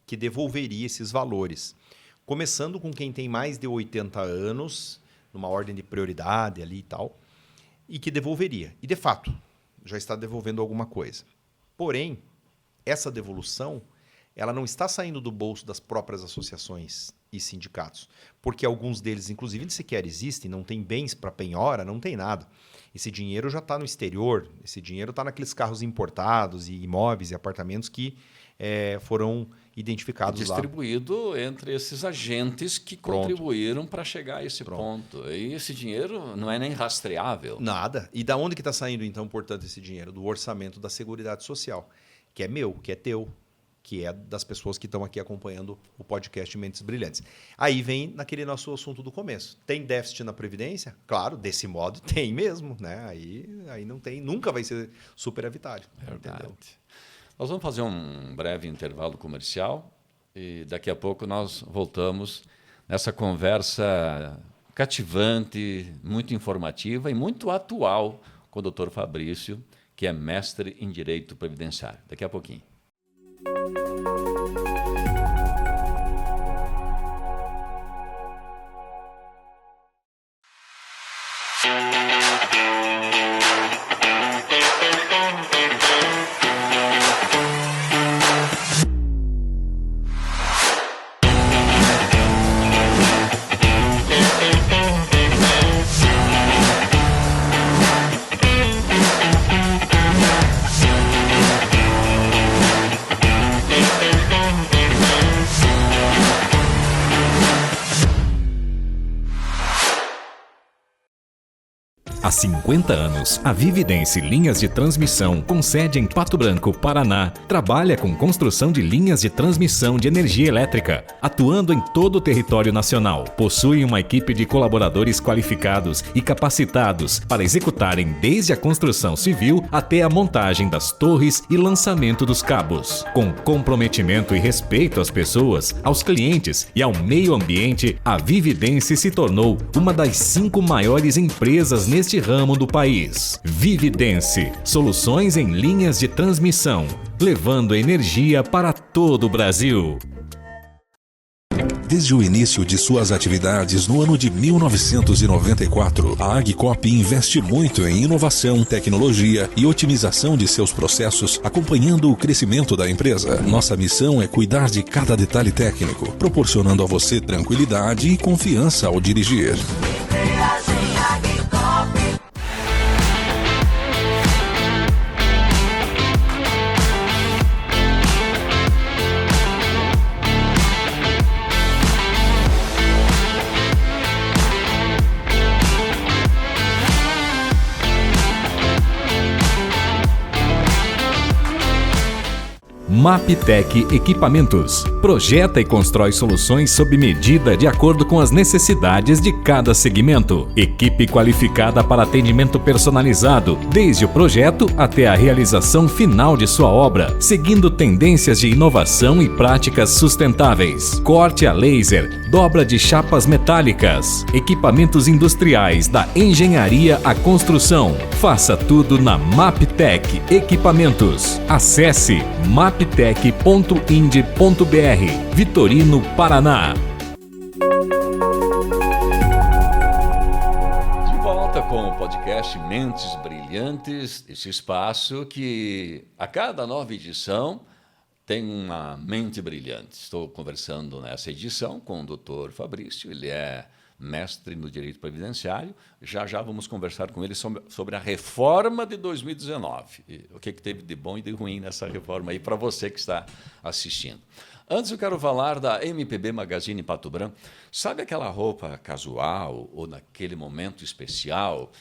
que devolveria esses valores. Começando com quem tem mais de 80 anos, numa ordem de prioridade ali e tal, e que devolveria. E, de fato, já está devolvendo alguma coisa. Porém, essa devolução ela não está saindo do bolso das próprias associações e sindicatos, porque alguns deles, inclusive, nem sequer existem, não tem bens para penhora, não tem nada. Esse dinheiro já está no exterior, esse dinheiro está naqueles carros importados e imóveis e apartamentos que foram identificados distribuído entre esses agentes que contribuíram para chegar a esse ponto. E esse dinheiro não é nem rastreável. Nada. E da onde que está saindo, então, portanto, esse dinheiro? Do orçamento da Seguridade Social, que é meu, que é teu, que é das pessoas que estão aqui acompanhando o podcast Mentes Brilhantes. Aí vem naquele nosso assunto do começo. Tem déficit na Previdência? Claro, desse modo tem mesmo, né? Aí não tem, nunca vai ser superavitário. Verdade. Entendeu? Nós vamos fazer um breve intervalo comercial e daqui a pouco nós voltamos nessa conversa cativante, muito informativa e muito atual com o Dr. Fabrício, que é mestre em Direito Previdenciário. Daqui a pouquinho. Há 50 anos, a Vividense Linhas de Transmissão, com sede em Pato Branco, Paraná, trabalha com construção de linhas de transmissão de energia elétrica, atuando em todo o território nacional. Possui uma equipe de colaboradores qualificados e capacitados para executarem desde a construção civil até a montagem das torres e lançamento dos cabos. Com comprometimento e respeito às pessoas, aos clientes e ao meio ambiente, a Vividense se tornou uma das 5 maiores empresas neste ramo do país. Vividense, soluções em linhas de transmissão, levando energia para todo o Brasil. Desde o início de suas atividades no ano de 1994, a Agcop investe muito em inovação, tecnologia e otimização de seus processos, acompanhando o crescimento da empresa. Nossa missão é cuidar de cada detalhe técnico, proporcionando a você tranquilidade e confiança ao dirigir. Maptec Equipamentos. Projeta e constrói soluções sob medida de acordo com as necessidades de cada segmento. Equipe qualificada para atendimento personalizado, desde o projeto até a realização final de sua obra, seguindo tendências de inovação e práticas sustentáveis. Corte a laser, dobra de chapas metálicas, equipamentos industriais da engenharia à construção. Faça tudo na Maptec Equipamentos. Acesse maptec.ind.br, Vitorino, Paraná. De volta com o podcast Mentes Brilhantes, esse espaço que a cada nova edição tem uma mente brilhante. Estou conversando nessa edição com o Dr. Fabrício, ele é mestre no Direito Previdenciário. Já vamos conversar com ele sobre a reforma de 2019. E o que teve de bom e de ruim nessa reforma aí para você que está assistindo. Antes eu quero falar da MPB Magazine Pato Branco. Sabe aquela roupa casual ou naquele momento especial?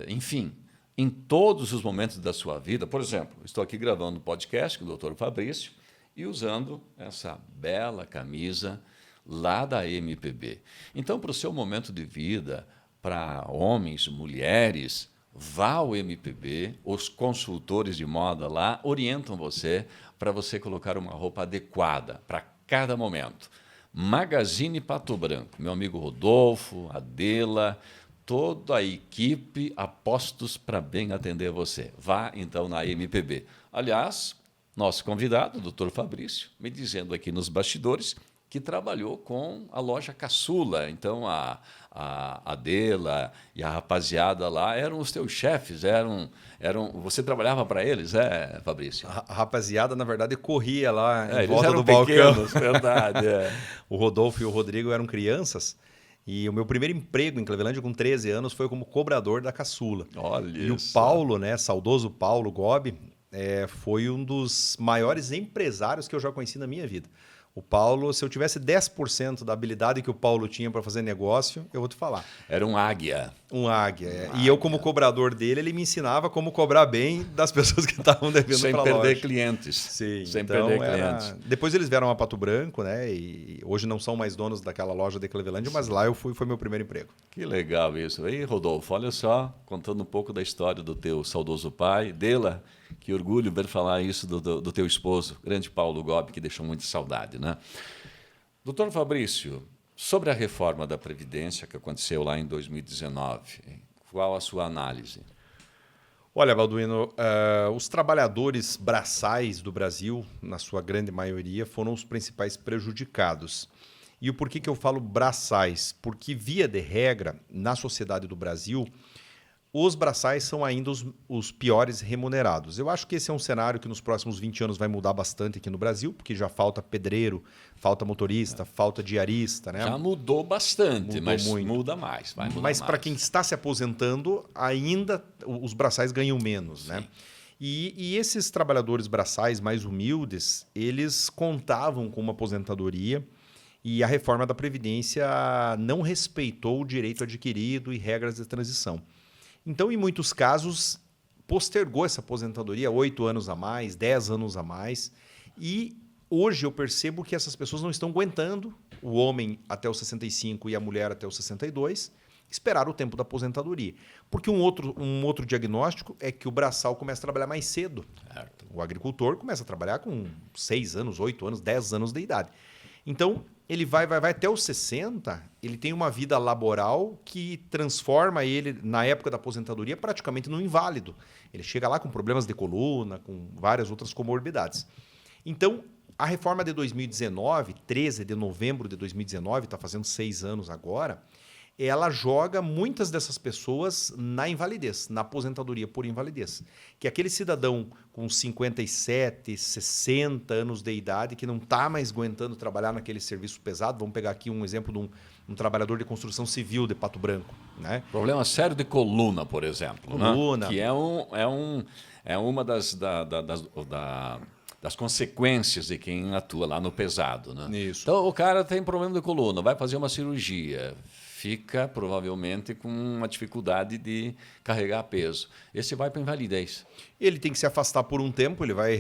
Enfim, em todos os momentos da sua vida. Por exemplo, estou aqui gravando um podcast com o Dr. Fabrício e usando essa bela camisa lá da MPB. Então, para o seu momento de vida, para homens, mulheres, vá ao MPB, os consultores de moda lá orientam você para você colocar uma roupa adequada para cada momento. Magazine Pato Branco, meu amigo Rodolfo, Adela, toda a equipe apostos para bem atender você. Vá, então, na MPB. Aliás, nosso convidado, o Dr. Fabrício, me dizendo aqui nos bastidores que trabalhou com a loja Caçula. Então, a Adela e a rapaziada lá eram os teus chefes, você trabalhava para eles, Fabrício? A rapaziada, na verdade, corria lá em Eles volta eram do balcão. pequenos, verdade. O Rodolfo e o Rodrigo eram crianças. E o meu primeiro emprego em Clevelândia, com 13 anos, foi como cobrador da Caçula. Olha e isso. O Paulo, né, saudoso Paulo Gobi, foi um dos maiores empresários que eu já conheci na minha vida. O Paulo, se eu tivesse 10% da habilidade que o Paulo tinha para fazer negócio, eu vou te falar. Era um águia. Um águia. E eu, como cobrador dele, ele me ensinava como cobrar bem das pessoas que estavam devendo para a loja. Sem perder clientes. Sim, sem então perder clientes. Depois eles vieram a Pato Branco, né? E hoje não são mais donos daquela loja de Clevelândia, mas lá foi meu primeiro emprego. Que legal isso. Aí, Rodolfo, olha só, contando um pouco da história do teu saudoso pai, Dela, que orgulho ver falar isso do teu esposo, grande Paulo Gobi, que deixou muita saudade, né? Doutor Fabrício, sobre a reforma da Previdência que aconteceu lá em 2019, qual a sua análise? Olha, Balduino, os trabalhadores braçais do Brasil, na sua grande maioria, foram os principais prejudicados. E o porquê que eu falo braçais? Porque, via de regra, na sociedade do Brasil, os braçais são ainda os piores remunerados. Eu acho que esse é um cenário que nos próximos 20 anos vai mudar bastante aqui no Brasil, porque já falta pedreiro, falta motorista, falta diarista, né? Já mudou bastante, mas muito. Muda mais. Vai mudar mas mais. Para quem está se aposentando, ainda os braçais ganham menos, né? E esses trabalhadores braçais mais humildes, eles contavam com uma aposentadoria e a reforma da Previdência não respeitou o direito adquirido e regras de transição. Então, em muitos casos, postergou essa aposentadoria 8 anos a mais, 10 anos a mais. E hoje eu percebo que essas pessoas não estão aguentando, o homem até os 65 e a mulher até os 62, esperar o tempo da aposentadoria. Porque um outro diagnóstico é que o braçal começa a trabalhar mais cedo. Certo. O agricultor começa a trabalhar com 6 anos, 8 anos, 10 anos de idade. Então, ele vai até os 60, ele tem uma vida laboral que transforma ele, na época da aposentadoria, praticamente num inválido. Ele chega lá com problemas de coluna, com várias outras comorbidades. Então, a reforma de 2019, 13 de novembro de 2019, está fazendo 6 anos agora, ela joga muitas dessas pessoas na invalidez, na aposentadoria por invalidez. Que é aquele cidadão com 57, 60 anos de idade que não está mais aguentando trabalhar naquele serviço pesado. Vamos pegar aqui um exemplo de um trabalhador de construção civil de Pato Branco, né? Problema sério de coluna, por exemplo. Coluna. Né? Que é uma das consequências de quem atua lá no pesado. Né? Isso. Então, o cara tem problema de coluna, vai fazer uma cirurgia, fica provavelmente com uma dificuldade de carregar peso. Esse vai para invalidez. Ele tem que se afastar por um tempo, ele vai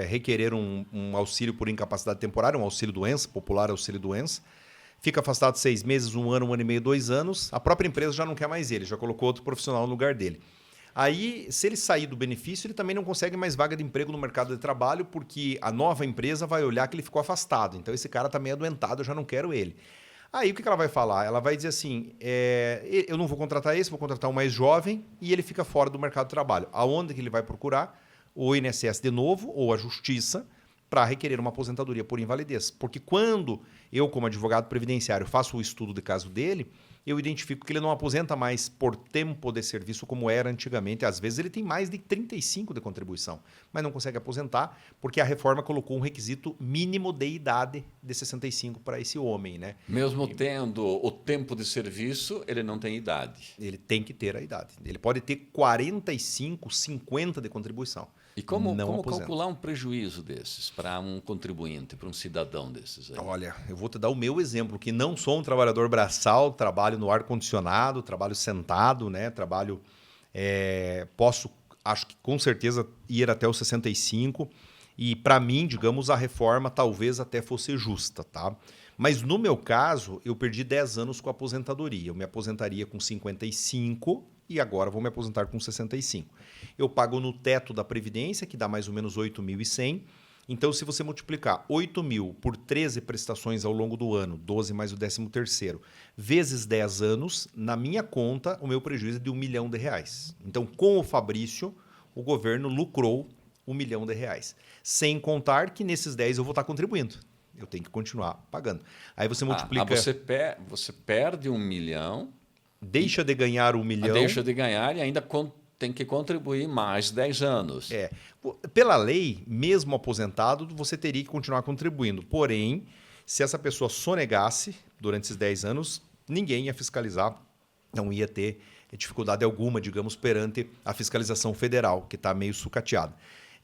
requerer um auxílio por incapacidade temporária, um auxílio-doença, popular auxílio-doença. Fica afastado 6 meses, 1 ano, 1 ano e meio, 2 anos. A própria empresa já não quer mais ele, já colocou outro profissional no lugar dele. Aí, se ele sair do benefício, ele também não consegue mais vaga de emprego no mercado de trabalho, porque a nova empresa vai olhar que ele ficou afastado. Então, esse cara está meio adoentado, eu já não quero ele. Aí, o que ela vai falar? Ela vai dizer assim, eu não vou contratar esse, vou contratar um mais jovem, e ele fica fora do mercado de trabalho. Aonde que ele vai procurar? O INSS de novo, ou a Justiça, para requerer uma aposentadoria por invalidez. Porque quando eu, como advogado previdenciário, faço o estudo de caso dele, eu identifico que ele não aposenta mais por tempo de serviço como era antigamente. Às vezes ele tem mais de 35 de contribuição, mas não consegue aposentar porque a reforma colocou um requisito mínimo de idade de 65 para esse homem, né? Mesmo tendo o tempo de serviço, ele não tem idade. Ele tem que ter a idade. Ele pode ter 45, 50 de contribuição. E como calcular um prejuízo desses para um contribuinte, para um cidadão desses aí? Olha, eu vou te dar o meu exemplo, que não sou um trabalhador braçal, trabalho no ar-condicionado, trabalho sentado, né? Trabalho, posso, acho que com certeza, ir até os 65. E para mim, digamos, a reforma talvez até fosse justa, tá? Mas no meu caso, eu perdi 10 anos com a aposentadoria. Eu me aposentaria com 55 e agora vou me aposentar com 65. Eu pago no teto da Previdência, que dá mais ou menos 8.100. Então, se você multiplicar 8.000 por 13 prestações ao longo do ano, 12 mais o 13º, vezes 10 anos, na minha conta, o meu prejuízo é de R$1 milhão. Então, com o Fabrício, o governo lucrou R$ 1 milhão. Sem contar que nesses 10 eu vou estar contribuindo. Eu tenho que continuar pagando. Aí você multiplica... Você perde 1 milhão... Deixa de ganhar 1 milhão... Deixa de ganhar e ainda tem que contribuir mais 10 anos. Pela lei, mesmo aposentado, você teria que continuar contribuindo. Porém, se essa pessoa sonegasse durante esses 10 anos, ninguém ia fiscalizar, não ia ter dificuldade alguma, digamos, perante a fiscalização federal, que está meio sucateada.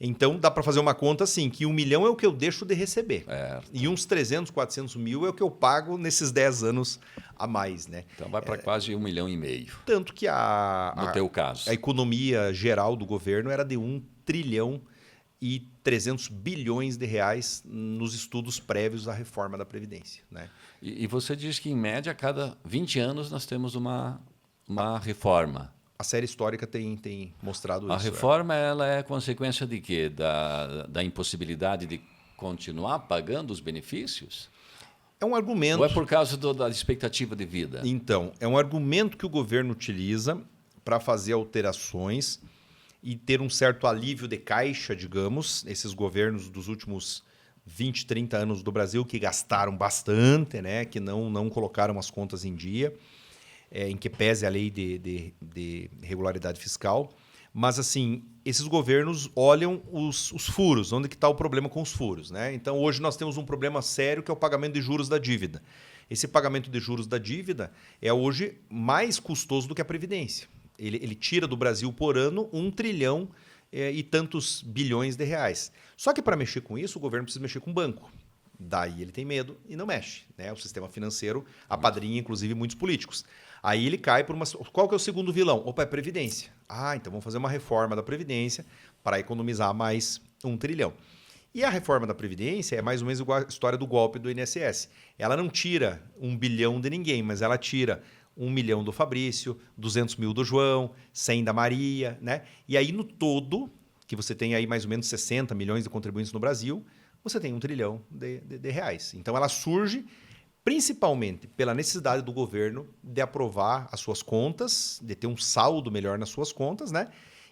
Então, dá para fazer uma conta assim, que 1 milhão é o que eu deixo de receber. E uns 300, 400 mil é o que eu pago nesses 10 anos a mais, né? Então, vai para quase 1,5 milhão. Tanto que no teu caso. A economia geral do governo era de 1 trilhão e 300 bilhões de reais nos estudos prévios à reforma da Previdência, né? E você diz que, em média, a cada 20 anos nós temos uma reforma. A série histórica tem mostrado isso. A reforma ela é consequência de quê? Da impossibilidade de continuar pagando os benefícios? É um argumento... Ou é por causa da expectativa de vida? Então, é um argumento que o governo utiliza para fazer alterações e ter um certo alívio de caixa, digamos. Esses governos dos últimos 20, 30 anos do Brasil que gastaram bastante, né? Que não colocaram as contas em dia. Em que pese a lei de regularidade fiscal. Mas, assim, esses governos olham os furos, onde que está o problema com os furos, né? Então, hoje nós temos um problema sério que é o pagamento de juros da dívida. Esse pagamento de juros da dívida é hoje mais custoso do que a Previdência. Ele tira do Brasil por ano 1 trilhão e tantos bilhões de reais. Só que para mexer com isso, o governo precisa mexer com o banco. Daí ele tem medo e não mexe, né? O sistema financeiro apadrinha, inclusive, muitos políticos. Aí ele cai por uma... Qual que é o segundo vilão? Opa, é Previdência. Então vamos fazer uma reforma da Previdência para economizar mais 1 trilhão. E a reforma da Previdência é mais ou menos igual a história do golpe do INSS. Ela não tira 1 bilhão de ninguém, mas ela tira 1 milhão do Fabrício, 200 mil do João, 100 da Maria, né? E aí no todo, que você tem aí mais ou menos 60 milhões de contribuintes no Brasil, você tem 1 trilhão de reais. Então ela surge principalmente pela necessidade do governo de aprovar as suas contas, de ter um saldo melhor nas suas contas, né?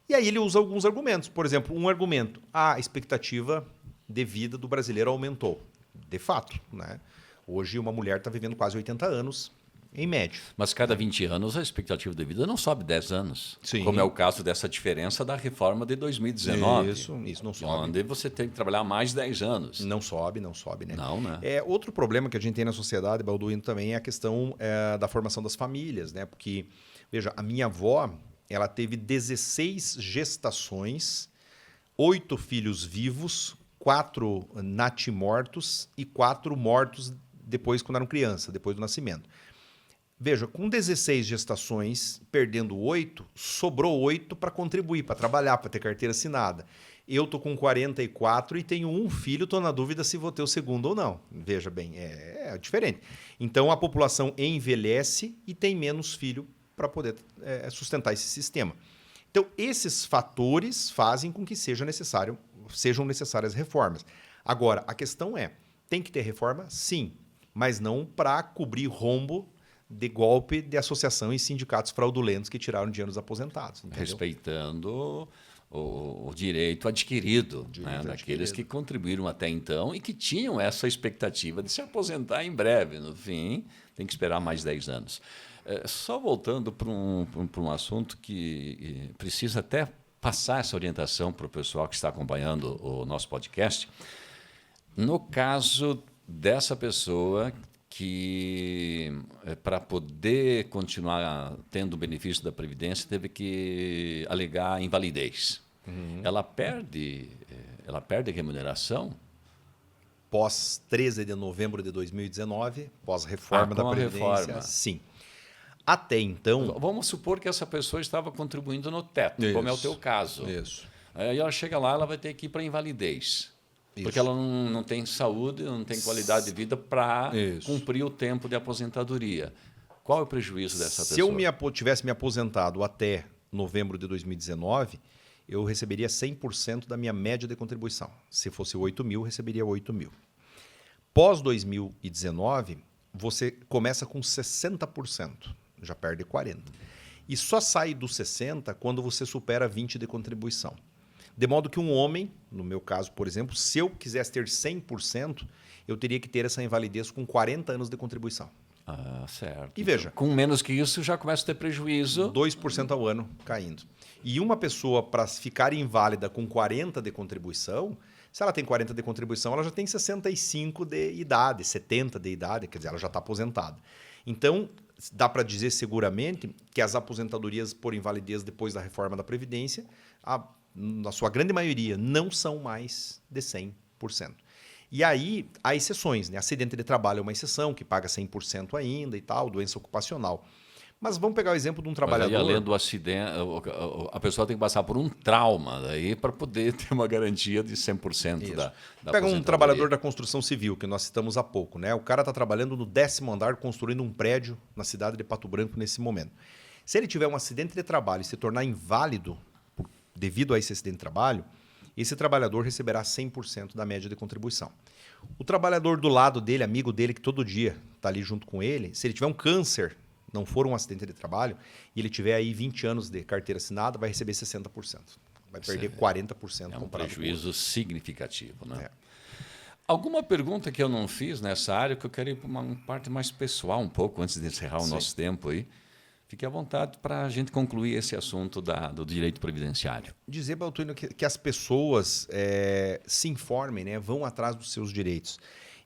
E aí ele usa alguns argumentos. Por exemplo, um argumento: a expectativa de vida do brasileiro aumentou. De fato, né? Hoje uma mulher está vivendo quase 80 anos, em média. Mas cada 20 anos a expectativa de vida não sobe 10 anos. Sim. Como é o caso dessa diferença da reforma de 2019. Isso não sobe. Onde você tem que trabalhar mais 10 anos. Não sobe, né? Não, né? Outro problema que a gente tem na sociedade, Balduino, também é a questão da formação das famílias, né? Porque, veja, a minha avó, ela teve 16 gestações, 8 filhos vivos, 4 natimortos e 4 mortos depois, quando eram criança, depois do nascimento. Veja, com 16 gestações, perdendo 8, sobrou 8 para contribuir, para trabalhar, para ter carteira assinada. Eu estou com 44 e tenho um filho, estou na dúvida se vou ter o segundo ou não. Veja bem, é diferente. Então, a população envelhece e tem menos filho para poder sustentar esse sistema. Então, esses fatores fazem com que sejam necessárias reformas. Agora, a questão é, tem que ter reforma? Sim, mas não para cobrir rombo de golpe de associação e sindicatos fraudulentos que tiraram dinheiro dos aposentados. Entendeu? Respeitando o direito adquirido, daqueles que contribuíram até então e que tinham essa expectativa de se aposentar em breve. No fim, tem que esperar mais 10 anos. Só voltando para um assunto que precisa até passar essa orientação para o pessoal que está acompanhando o nosso podcast. No caso dessa pessoa que, para poder continuar tendo o benefício da Previdência, teve que alegar invalidez. Uhum. Ela perde remuneração? Pós 13 de novembro de 2019, pós-reforma da Previdência, reforma. Sim. Até então... Vamos supor que essa pessoa estava contribuindo no teto, como é o teu caso. Isso. Aí ela chega lá, ela vai ter que ir para invalidez. Isso. Porque ela não tem saúde, não tem qualidade de vida para cumprir o tempo de aposentadoria. Qual é o prejuízo dessa pessoa? Se eu tivesse me aposentado até novembro de 2019, eu receberia 100% da minha média de contribuição. Se fosse 8 mil, receberia 8 mil. Pós 2019, você começa com 60%, já perde 40%. E só sai dos 60% quando você supera 20% de contribuição. De modo que um homem, no meu caso, por exemplo, se eu quisesse ter 100%, eu teria que ter essa invalidez com 40 anos de contribuição. Ah, certo. E veja, com menos que isso já começa a ter prejuízo. 2% ao ano caindo. E uma pessoa, para ficar inválida com 40 de contribuição, se ela tem 40 de contribuição, ela já tem 65 de idade, 70 de idade, quer dizer, ela já está aposentada. Então, dá para dizer seguramente que as aposentadorias por invalidez depois da reforma da Previdência, na sua grande maioria, não são mais de 100%. E aí, há exceções, né? Acidente de trabalho é uma exceção, que paga 100% ainda e tal, doença ocupacional. Mas vamos pegar o exemplo de um trabalhador... Mas aí, além do acidente, a pessoa tem que passar por um trauma daí para poder ter uma garantia de 100% da Pega um trabalhador da construção civil, que nós citamos há pouco, né? O cara está trabalhando no 10º andar, construindo um prédio na cidade de Pato Branco nesse momento. Se ele tiver um acidente de trabalho e se tornar inválido devido a esse acidente de trabalho, esse trabalhador receberá 100% da média de contribuição. O trabalhador do lado dele, amigo dele, que todo dia está ali junto com ele, se ele tiver um câncer, não for um acidente de trabalho, e ele tiver aí 20 anos de carteira assinada, vai receber 60%. Vai perder 40%. É um prejuízo significativo, né? É. Alguma pergunta que eu não fiz nessa área, que eu quero ir para uma parte mais pessoal um pouco, antes de encerrar o nosso tempo aí. Fique à vontade para a gente concluir esse assunto do direito previdenciário. Dizer, Baltuino, que as pessoas se informem, né, vão atrás dos seus direitos.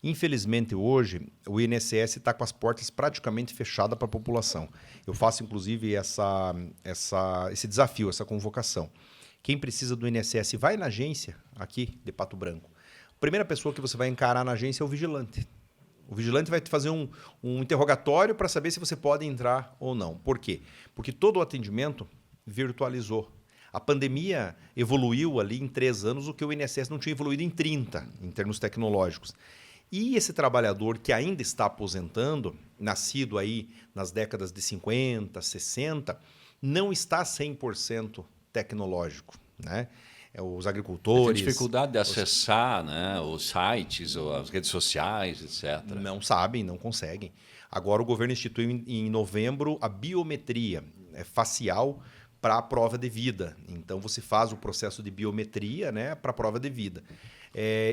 Infelizmente, hoje, o INSS está com as portas praticamente fechadas para a população. Eu faço, inclusive, esse desafio, essa convocação. Quem precisa do INSS, vai na agência aqui de Pato Branco. A primeira pessoa que você vai encarar na agência é o vigilante. O vigilante vai te fazer um interrogatório para saber se você pode entrar ou não. Por quê? Porque todo o atendimento virtualizou. A pandemia evoluiu ali em 3 anos o que o INSS não tinha evoluído em 30, em termos tecnológicos. E esse trabalhador que ainda está aposentando, nascido aí nas décadas de 50, 60, não está 100% tecnológico, né? Os agricultores... Tem dificuldade de acessar, né, os sites, ou as redes sociais, etc. Não sabem, não conseguem. Agora o governo instituiu em novembro a biometria facial para a prova de vida. Então você faz o processo de biometria, né, para a prova de vida.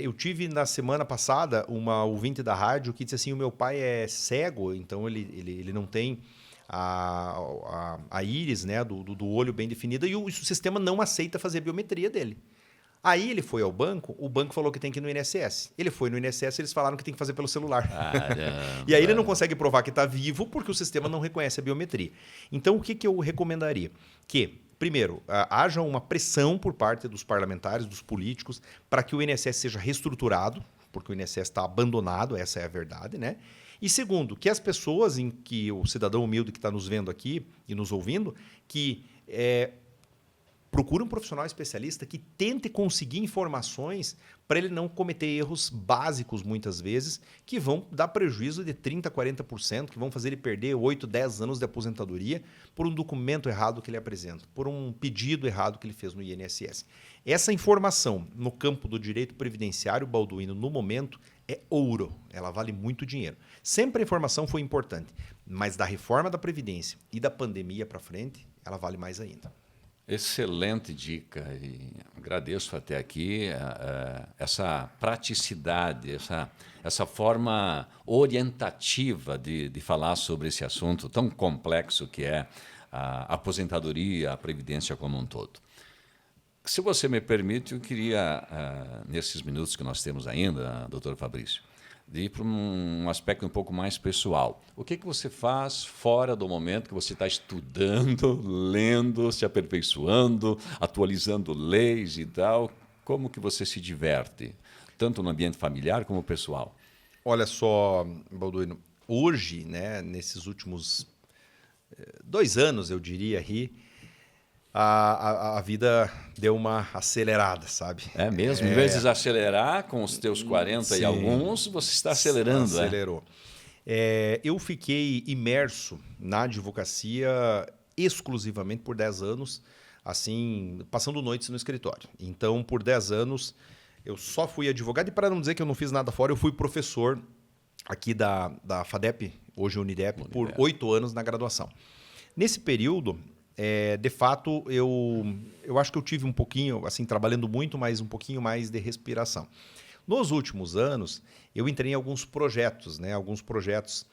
Eu tive na semana passada uma ouvinte da rádio que disse assim: o meu pai é cego, então ele não tem a íris, né, do olho bem definida, e o sistema não aceita fazer a biometria dele. Aí ele foi ao banco, o banco falou que tem que ir no INSS. Ele foi no INSS, eles falaram que tem que fazer pelo celular. E aí ele não consegue provar que está vivo porque o sistema não reconhece a biometria. Então, o que eu recomendaria? Que, primeiro, haja uma pressão por parte dos parlamentares, dos políticos, para que o INSS seja reestruturado, porque o INSS está abandonado, essa é a verdade, né? E segundo, que as pessoas, que o cidadão humilde que está nos vendo aqui e nos ouvindo, que procure um profissional especialista que tente conseguir informações para ele não cometer erros básicos, muitas vezes, que vão dar prejuízo de 30%, 40%, que vão fazer ele perder 8, 10 anos de aposentadoria por um documento errado que ele apresenta, por um pedido errado que ele fez no INSS. Essa informação no campo do direito previdenciário, Balduino, no momento, é ouro. Ela vale muito dinheiro. Sempre a informação foi importante, mas da reforma da Previdência e da pandemia para frente, ela vale mais ainda. Excelente dica, e agradeço até aqui essa praticidade, essa forma orientativa de falar sobre esse assunto tão complexo que é a aposentadoria, a previdência como um todo. Se você me permite, eu queria, nesses minutos que nós temos ainda, doutor Fabrício, de ir para um aspecto um pouco mais pessoal. O que você faz fora do momento que você está estudando, lendo, se aperfeiçoando, atualizando leis e tal? Como que você se diverte, tanto no ambiente familiar como pessoal? Olha só, Balduino, hoje, né, nesses últimos 2 anos, eu diria, a vida deu uma acelerada, sabe? É mesmo? Em vez de acelerar com os teus 40 Sim, e alguns, você está acelerando. Acelerou. Eu fiquei imerso na advocacia exclusivamente por 10 anos, assim, passando noites no escritório. Então, por 10 anos, eu só fui advogado, e para não dizer que eu não fiz nada fora, eu fui professor aqui da FADEP, hoje Unidep, por 8 anos na graduação. Nesse período, de fato, eu acho que eu tive um pouquinho, assim, trabalhando muito, mas um pouquinho mais de respiração. Nos últimos anos, eu entrei em alguns projetos, né? Alguns projetos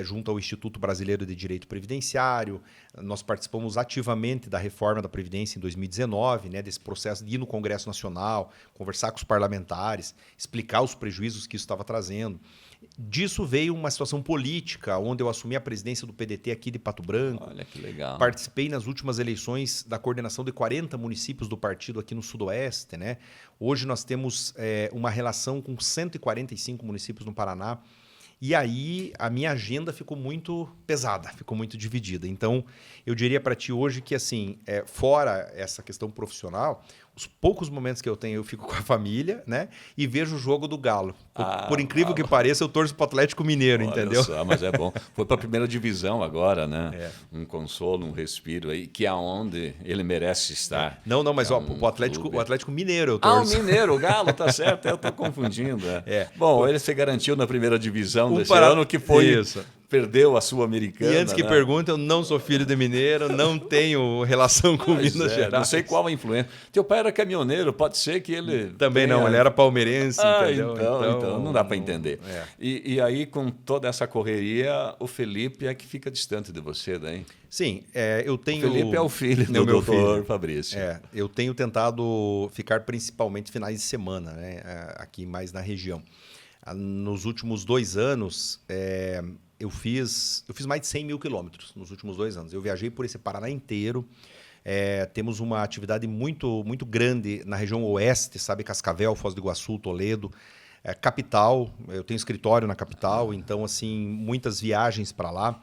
junto ao Instituto Brasileiro de Direito Previdenciário. Nós participamos ativamente da reforma da Previdência em 2019, né? Desse processo de ir no Congresso Nacional, conversar com os parlamentares, explicar os prejuízos que isso estava trazendo. Disso veio uma situação política, onde eu assumi a presidência do PDT aqui de Pato Branco. Olha que legal. Participei nas últimas eleições da coordenação de 40 municípios do partido aqui no Sudoeste, né? Hoje nós temos uma relação com 145 municípios no Paraná. E aí a minha agenda ficou muito pesada, ficou muito dividida. Então, eu diria para ti hoje que, assim, fora essa questão profissional, os poucos momentos que eu tenho, eu fico com a família, né? E vejo o jogo do Galo. Por incrível que pareça, eu torço para o Atlético Mineiro, entendeu? Só, mas é bom. Foi para a primeira divisão agora, né? Um consolo, um respiro aí, que é onde ele merece estar. Não, mas o Atlético Mineiro eu torço. O Mineiro, o Galo, tá certo. Eu estou confundindo. Bom, ele se garantiu na primeira divisão desse ano, que foi... Isso. Perdeu a Sul-Americana. E antes que perguntem, eu não sou filho de mineiro, não tenho relação com Minas Gerais. Não sei qual a influência. Teu pai era caminhoneiro, pode ser que ele... Também não, ele era palmeirense, entendeu? Então não dá para entender. E aí, com toda essa correria, o Felipe é que fica distante de você, daí? Sim, eu tenho... O Felipe é o filho do doutor Fabrício. Eu tenho tentado ficar principalmente finais de semana, né? Aqui mais na região. Nos últimos 2 anos... Eu fiz mais de 100 mil quilômetros nos últimos 2 anos. Eu viajei por esse Paraná inteiro. Temos uma atividade muito, muito grande na região oeste, sabe? Cascavel, Foz do Iguaçu, Toledo. Capital, eu tenho escritório na capital, então, assim, muitas viagens para lá.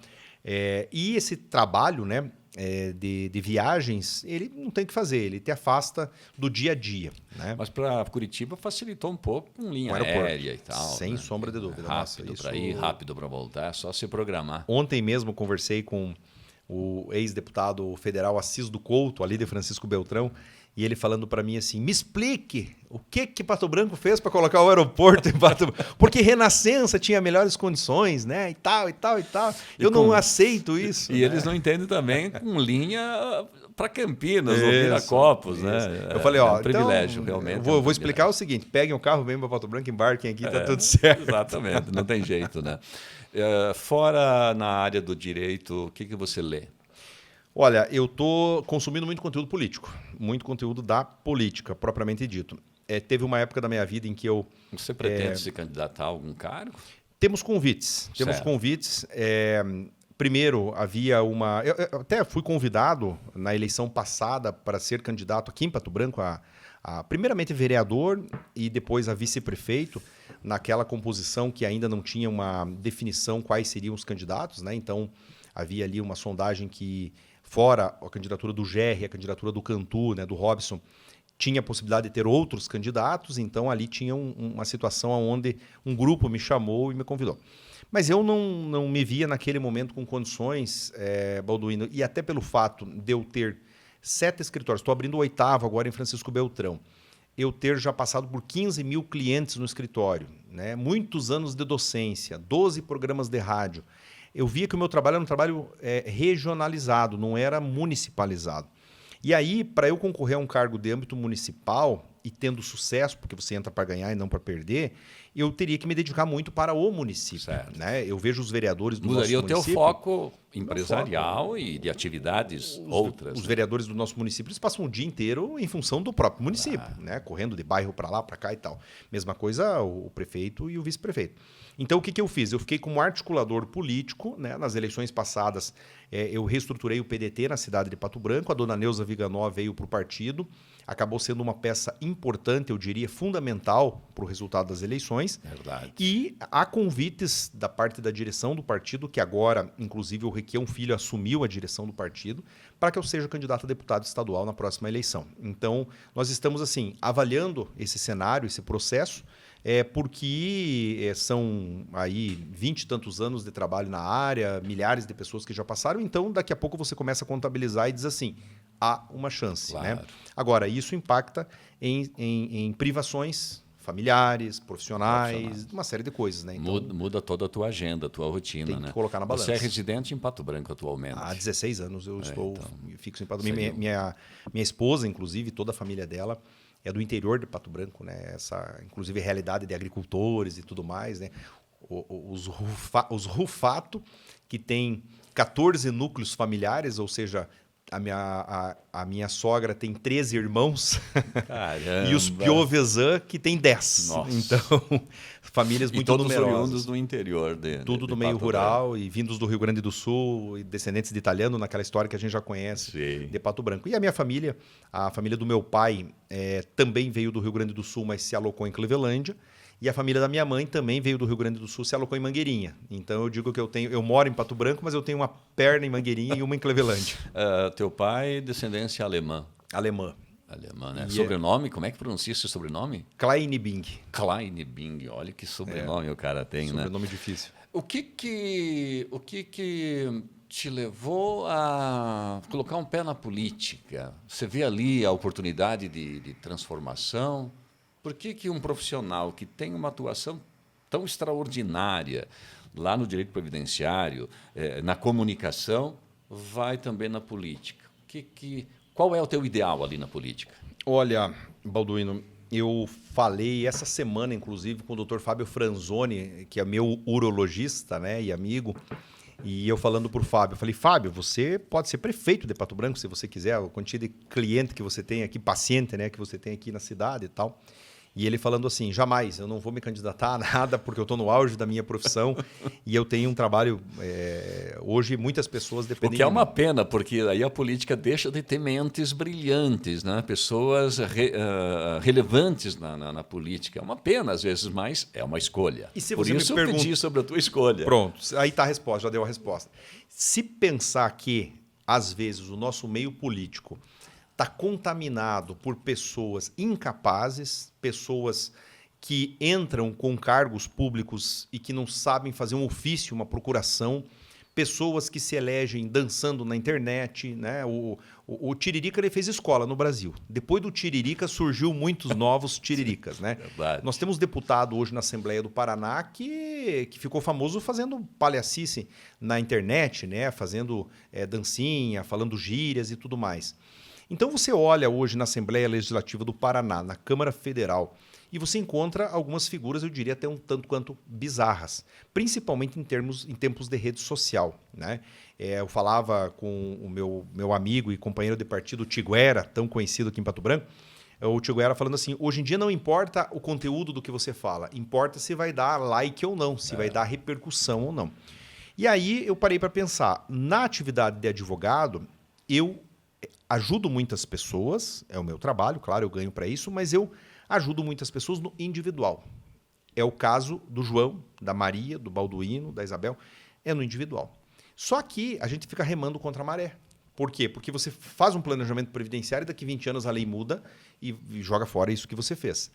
E esse trabalho, né? De viagens, ele não tem o que fazer, ele te afasta do dia a dia. Né? Mas para Curitiba facilitou um pouco com linha aérea e tal. Sem sombra de dúvida. Rápido para ir, rápido para voltar, é só se programar. Ontem mesmo conversei com o ex-deputado federal Assis do Couto, ali de Francisco Beltrão, e ele falando para mim assim, me explique o que Pato Branco fez para colocar o aeroporto em Pato Branco, porque Renascença tinha melhores condições, né, e tal. Eu não aceito isso. E eles não entendem também com linha para Campinas, ou Viracopos, né? Eu falei, é um privilégio, realmente. Vou explicar o seguinte, peguem o carro, venham para Pato Branco, embarquem aqui, tá tudo certo. Exatamente, não tem jeito, né? Fora na área do direito, o que você lê? Olha, eu estou consumindo muito conteúdo político, muito conteúdo da política, propriamente dito. Teve uma época da minha vida em que eu... Você pretende se candidatar a algum cargo? Temos convites. Primeiro, havia uma... Eu até fui convidado na eleição passada para ser candidato aqui em Pato Branco a primeiramente vereador e depois a vice-prefeito, naquela composição que ainda não tinha uma definição quais seriam os candidatos, né? Então, havia ali uma sondagem que... Fora a candidatura do Gerri, a candidatura do Cantu, né, do Robson, tinha a possibilidade de ter outros candidatos, então ali tinha uma situação onde um grupo me chamou e me convidou. Mas eu não me via naquele momento com condições, Balduino, e até pelo fato de eu ter 7 escritórios, estou abrindo o 8º agora em Francisco Beltrão, eu ter já passado por 15 mil clientes no escritório, né, muitos anos de docência, 12 programas de rádio, eu via que o meu trabalho era um trabalho regionalizado, não era municipalizado. E aí, para eu concorrer a um cargo de âmbito municipal e tendo sucesso, porque você entra para ganhar e não para perder, eu teria que me dedicar muito para o município. Né? Eu vejo os vereadores do nosso município... Mudaria o teu foco empresarial e de atividades outras. Os vereadores do nosso município eles passam o dia inteiro em função do próprio município, né? Correndo de bairro para lá, para cá e tal. Mesma coisa o prefeito e o vice-prefeito. Então, o que eu fiz? Eu fiquei como articulador político, né? Nas eleições passadas, eu reestruturei o PDT na cidade de Pato Branco, a dona Neuza Viganó veio para o partido, acabou sendo uma peça importante, eu diria, fundamental para o resultado das eleições. Verdade. E há convites da parte da direção do partido, que agora, inclusive, o Requião Filho assumiu a direção do partido, para que eu seja candidato a deputado estadual na próxima eleição. Então, nós estamos, assim, avaliando esse cenário, esse processo, porque são aí 20 e tantos anos de trabalho na área, milhares de pessoas que já passaram, então daqui a pouco você começa a contabilizar e diz assim, há uma chance. Claro. Né? Agora, isso impacta em privações familiares, profissionais, uma série de coisas, né? Então, muda toda a tua agenda, a tua rotina, tem né? que colocar na balança. Você é residente em Pato Branco atualmente. Há 16 anos eu estou fixo em Pato Branco. Seria... Minha esposa, inclusive, toda a família dela é do interior de Pato Branco, né? Essa, inclusive, realidade de agricultores e tudo mais, né? Os Rufato, que tem 14 núcleos familiares, ou seja, a minha sogra tem 13 irmãos. Caramba. E os Piovesan, que tem 10. Nossa. Então, famílias muito todos numerosas. oriundos do interior. Tudo do meio rural e vindos do Rio Grande do Sul e descendentes de italiano, naquela história que a gente já conhece, Sim. de Pato Branco. E a minha família, a família do meu pai, também veio do Rio Grande do Sul, mas se alocou em Clevelândia. E a família da minha mãe também veio do Rio Grande do Sul, se alocou em Mangueirinha. Então eu digo que eu moro em Pato Branco, mas eu tenho uma perna em Mangueirinha e uma em Clevelândia. Teu pai, descendência alemã. Alemã, né? Sobrenome, como é que pronuncia esse sobrenome? Kleinbing. Kleinbing, olha que sobrenome o cara tem, né? Sobrenome difícil. O que te levou a colocar um pé na política? Você vê ali a oportunidade de transformação? Por que um profissional que tem uma atuação tão extraordinária lá no direito previdenciário, na comunicação, vai também na política? Qual é o teu ideal ali na política? Olha, Balduino, eu falei essa semana, inclusive, com o Dr. Fábio Franzoni, que é meu urologista, né, e amigo, e eu falando para o Fábio, eu falei, Fábio, você pode ser prefeito de Pato Branco, se você quiser, a quantidade de cliente que você tem aqui, paciente, né, que você tem aqui na cidade e tal. E ele falando assim, jamais, eu não vou me candidatar a nada porque eu estou no auge da minha profissão e eu tenho um trabalho, hoje muitas pessoas dependem de mim. O que é uma pena, porque aí a política deixa de ter mentes brilhantes, né? Pessoas relevantes na política. É uma pena às vezes, mas é uma escolha. E se Por você isso me eu pedi sobre a tua escolha. Pronto, aí está a resposta, já deu a resposta. Se pensar que, às vezes, o nosso meio político está contaminado por pessoas incapazes, pessoas que entram com cargos públicos e que não sabem fazer um ofício, uma procuração, pessoas que se elegem dançando na internet, né? O Tiririca ele fez escola no Brasil. Depois do Tiririca surgiu muitos novos tiriricas, né? Verdade. Nós temos deputado hoje na Assembleia do Paraná que ficou famoso fazendo palhacice na internet, né? Fazendo dancinha, falando gírias e tudo mais. Então você olha hoje na Assembleia Legislativa do Paraná, na Câmara Federal, e você encontra algumas figuras, eu diria até um tanto quanto bizarras, principalmente em tempos de rede social, né? Eu falava com o meu amigo e companheiro de partido, o Tiguera, tão conhecido aqui em Pato Branco, o Tiguera falando assim, hoje em dia não importa o conteúdo do que você fala, importa se vai dar like ou não, se vai dar repercussão ou não. E aí eu parei para pensar, na atividade de advogado, eu ajudo muitas pessoas, é o meu trabalho, claro, eu ganho para isso, mas eu ajudo muitas pessoas no individual. É o caso do João, da Maria, do Balduino, da Isabel, é no individual. Só que a gente fica remando contra a maré. Por quê? Porque você faz um planejamento previdenciário e daqui 20 anos a lei muda e joga fora isso que você fez.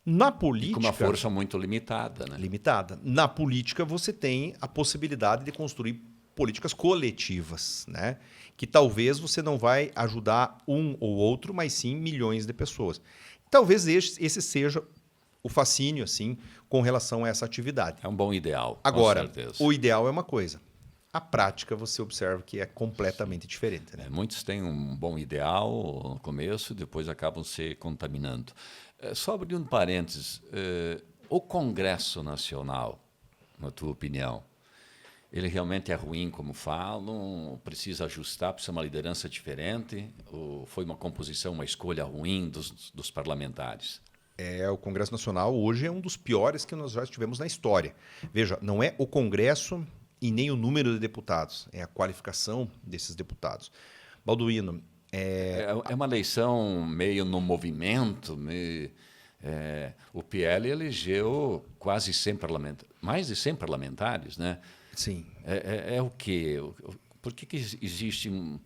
Na política... E com uma força muito limitada, né? Limitada. Na política você tem a possibilidade de construir políticas coletivas, né? Que talvez você não vai ajudar um ou outro, mas sim milhões de pessoas. Talvez esse seja o fascínio, assim, com relação a essa atividade. É um bom ideal. Agora, com certeza. o ideal é uma coisa. A prática você observa que é completamente diferente, né? Muitos têm um bom ideal no começo, depois acabam se contaminando. Só abrindo parênteses, o Congresso Nacional, na tua opinião, ele realmente é ruim, como falam? Precisa ajustar, precisa uma liderança diferente? Ou foi uma composição, uma escolha ruim dos parlamentares? O Congresso Nacional hoje é um dos piores que nós já tivemos na história. Veja, não é o Congresso e nem o número de deputados, é a qualificação desses deputados. Balduino... É uma eleição meio no movimento, o PL elegeu quase 100 parlamentares, mais de 100 parlamentares, né? Sim. É o quê? Por que existe um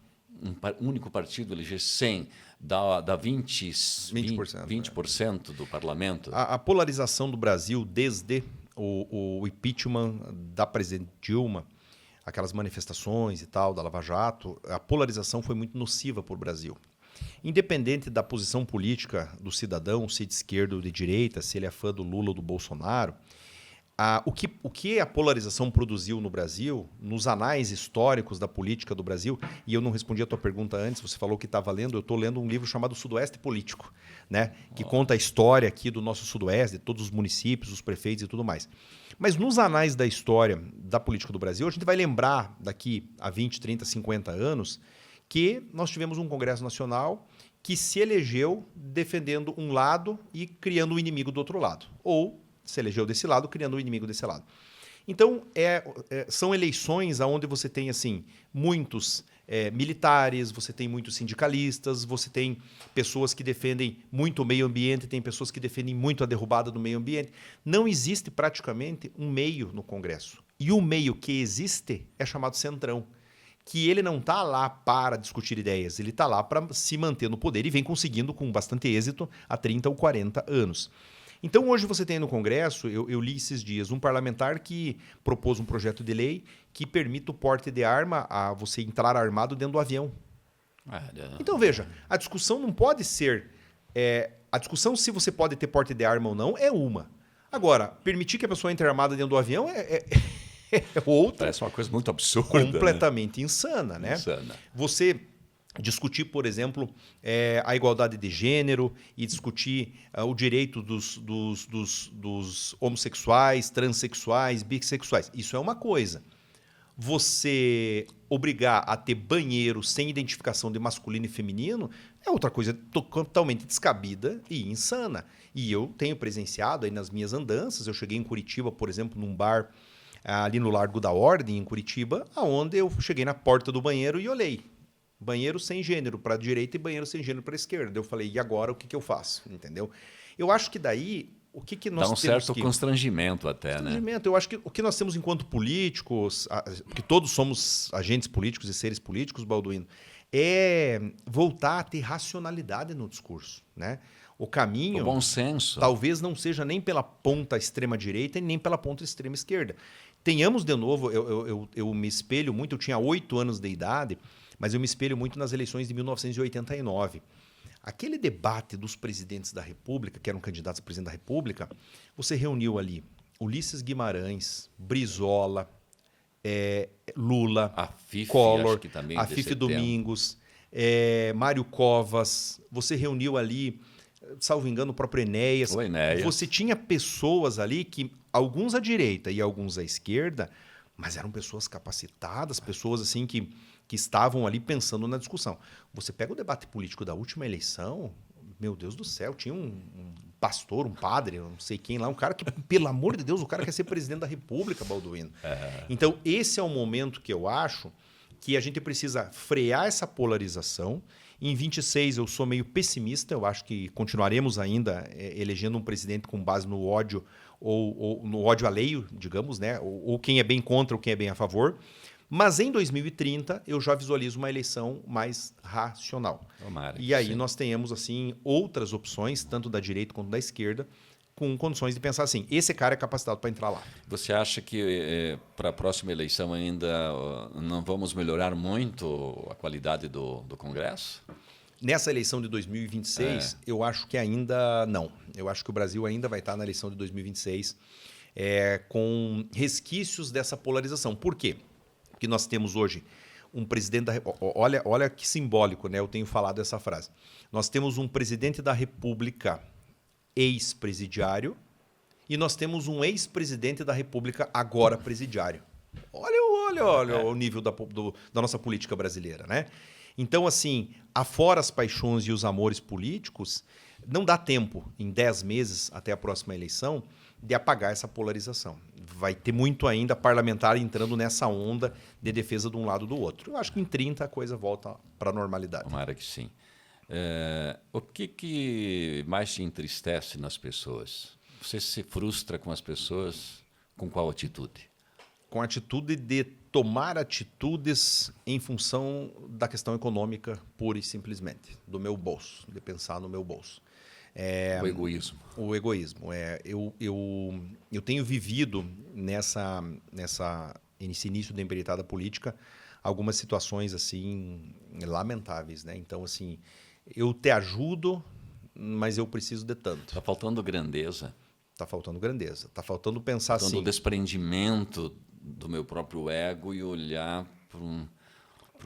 único partido eleger 100, dá 20% do parlamento? A polarização do Brasil desde o impeachment da presidente Dilma, aquelas manifestações e tal, da Lava Jato, a polarização foi muito nociva para o Brasil. Independente da posição política do cidadão, se de esquerda ou de direita, se ele é fã do Lula ou do Bolsonaro, o que a polarização produziu no Brasil, nos anais históricos da política do Brasil, e eu não respondi a tua pergunta antes, você falou que estava lendo, eu estou lendo um livro chamado Sudoeste Político, né? Que conta a história aqui do nosso Sudoeste, de todos os municípios, os prefeitos e tudo mais. Mas nos anais da história da política do Brasil, a gente vai lembrar daqui a 20, 30, 50 anos que nós tivemos um Congresso Nacional que se elegeu defendendo um lado e criando um inimigo do outro lado. Ou se elegeu desse lado, criando um inimigo desse lado. Então, são eleições onde você tem assim muitos militares, você tem muitos sindicalistas, você tem pessoas que defendem muito o meio ambiente, tem pessoas que defendem muito a derrubada do meio ambiente. Não existe praticamente um meio no Congresso. E o meio que existe é chamado Centrão, que ele não está lá para discutir ideias, ele está lá para se manter no poder e vem conseguindo com bastante êxito há 30 ou 40 anos. Então, hoje você tem no Congresso, eu li esses dias, um parlamentar que propôs um projeto de lei que permite o porte de arma a você entrar armado dentro do avião. Então, veja, a discussão não pode ser... a discussão se você pode ter porte de arma ou não é uma. Agora, permitir que a pessoa entre armada dentro do avião é outra. Parece uma coisa muito absurda. Completamente insana, né? Insana. Você discutir, por exemplo, a igualdade de gênero e discutir o direito dos homossexuais, transexuais, bissexuais. Isso é uma coisa. Você obrigar a ter banheiro sem identificação de masculino e feminino é outra coisa totalmente descabida e insana. E eu tenho presenciado aí nas minhas andanças, eu cheguei em Curitiba, por exemplo, num bar ali no Largo da Ordem, em Curitiba, onde eu cheguei na porta do banheiro e olhei. Banheiro sem gênero para a direita e banheiro sem gênero para a esquerda. Eu falei, e agora o que eu faço? Entendeu? Eu acho que daí, o que nós temos Dá um certo constrangimento até, né? Eu acho que o que nós temos enquanto políticos, porque todos somos agentes políticos e seres políticos, Balduino, é voltar a ter racionalidade no discurso, né? O caminho... O bom senso. Talvez não seja nem pela ponta extrema-direita e nem pela ponta extrema-esquerda. Tenhamos de novo, eu me espelho muito, eu tinha 8 anos de idade, mas eu me espelho muito nas eleições de 1989. Aquele debate dos presidentes da República, que eram candidatos a presidente da República, você reuniu ali Ulisses Guimarães, Brizola, Lula, Collor, Afif Domingos, Mário Covas. Você reuniu ali, salvo engano, o próprio Enéas. Você tinha pessoas ali que, alguns à direita e alguns à esquerda, mas eram pessoas capacitadas, pessoas assim que estavam ali pensando na discussão. Você pega o debate político da última eleição, meu Deus do céu, tinha um pastor, um padre, não sei quem lá, um cara que, pelo amor de Deus, o cara quer ser presidente da República, Balduino. Então, esse é o momento que eu acho que a gente precisa frear essa polarização. Em 26, eu sou meio pessimista, eu acho que continuaremos ainda elegendo um presidente com base no ódio ou no ódio alheio, digamos, né? Ou quem é bem contra ou quem é bem a favor. Mas em 2030 eu já visualizo uma eleição mais racional. Tomara, e aí nós tenhamos assim outras opções, tanto da direita quanto da esquerda, com condições de pensar assim, esse cara é capacitado para entrar lá. Você acha que para a próxima eleição ainda não vamos melhorar muito a qualidade do Congresso? Nessa eleição de 2026, eu acho que ainda não. Eu acho que o Brasil ainda vai estar na eleição de 2026 com resquícios dessa polarização. Por quê? Porque nós temos hoje um presidente da República. Olha que simbólico, né? Eu tenho falado essa frase. Nós temos um presidente da República ex-presidiário e nós temos um ex-presidente da República agora presidiário. Olha o nível da nossa política brasileira, né? Então, assim, afora as paixões e os amores políticos, não dá tempo, em 10 meses até a próxima eleição, de apagar essa polarização. Vai ter muito ainda parlamentar entrando nessa onda de defesa de um lado ou do outro. Eu acho que em 30 a coisa volta para a normalidade. Tomara que sim. O que mais te entristece nas pessoas? Você se frustra com as pessoas com qual atitude? Com a atitude de tomar atitudes em função da questão econômica, pura e simplesmente, do meu bolso, de pensar no meu bolso. O egoísmo. O egoísmo. Eu tenho vivido nesse início da empreitada política algumas situações assim lamentáveis, né? Então, assim, eu te ajudo, mas eu preciso de tanto. Está faltando grandeza. Está faltando grandeza. Está faltando pensar Faltando assim. desprendimento do meu próprio ego e olhar para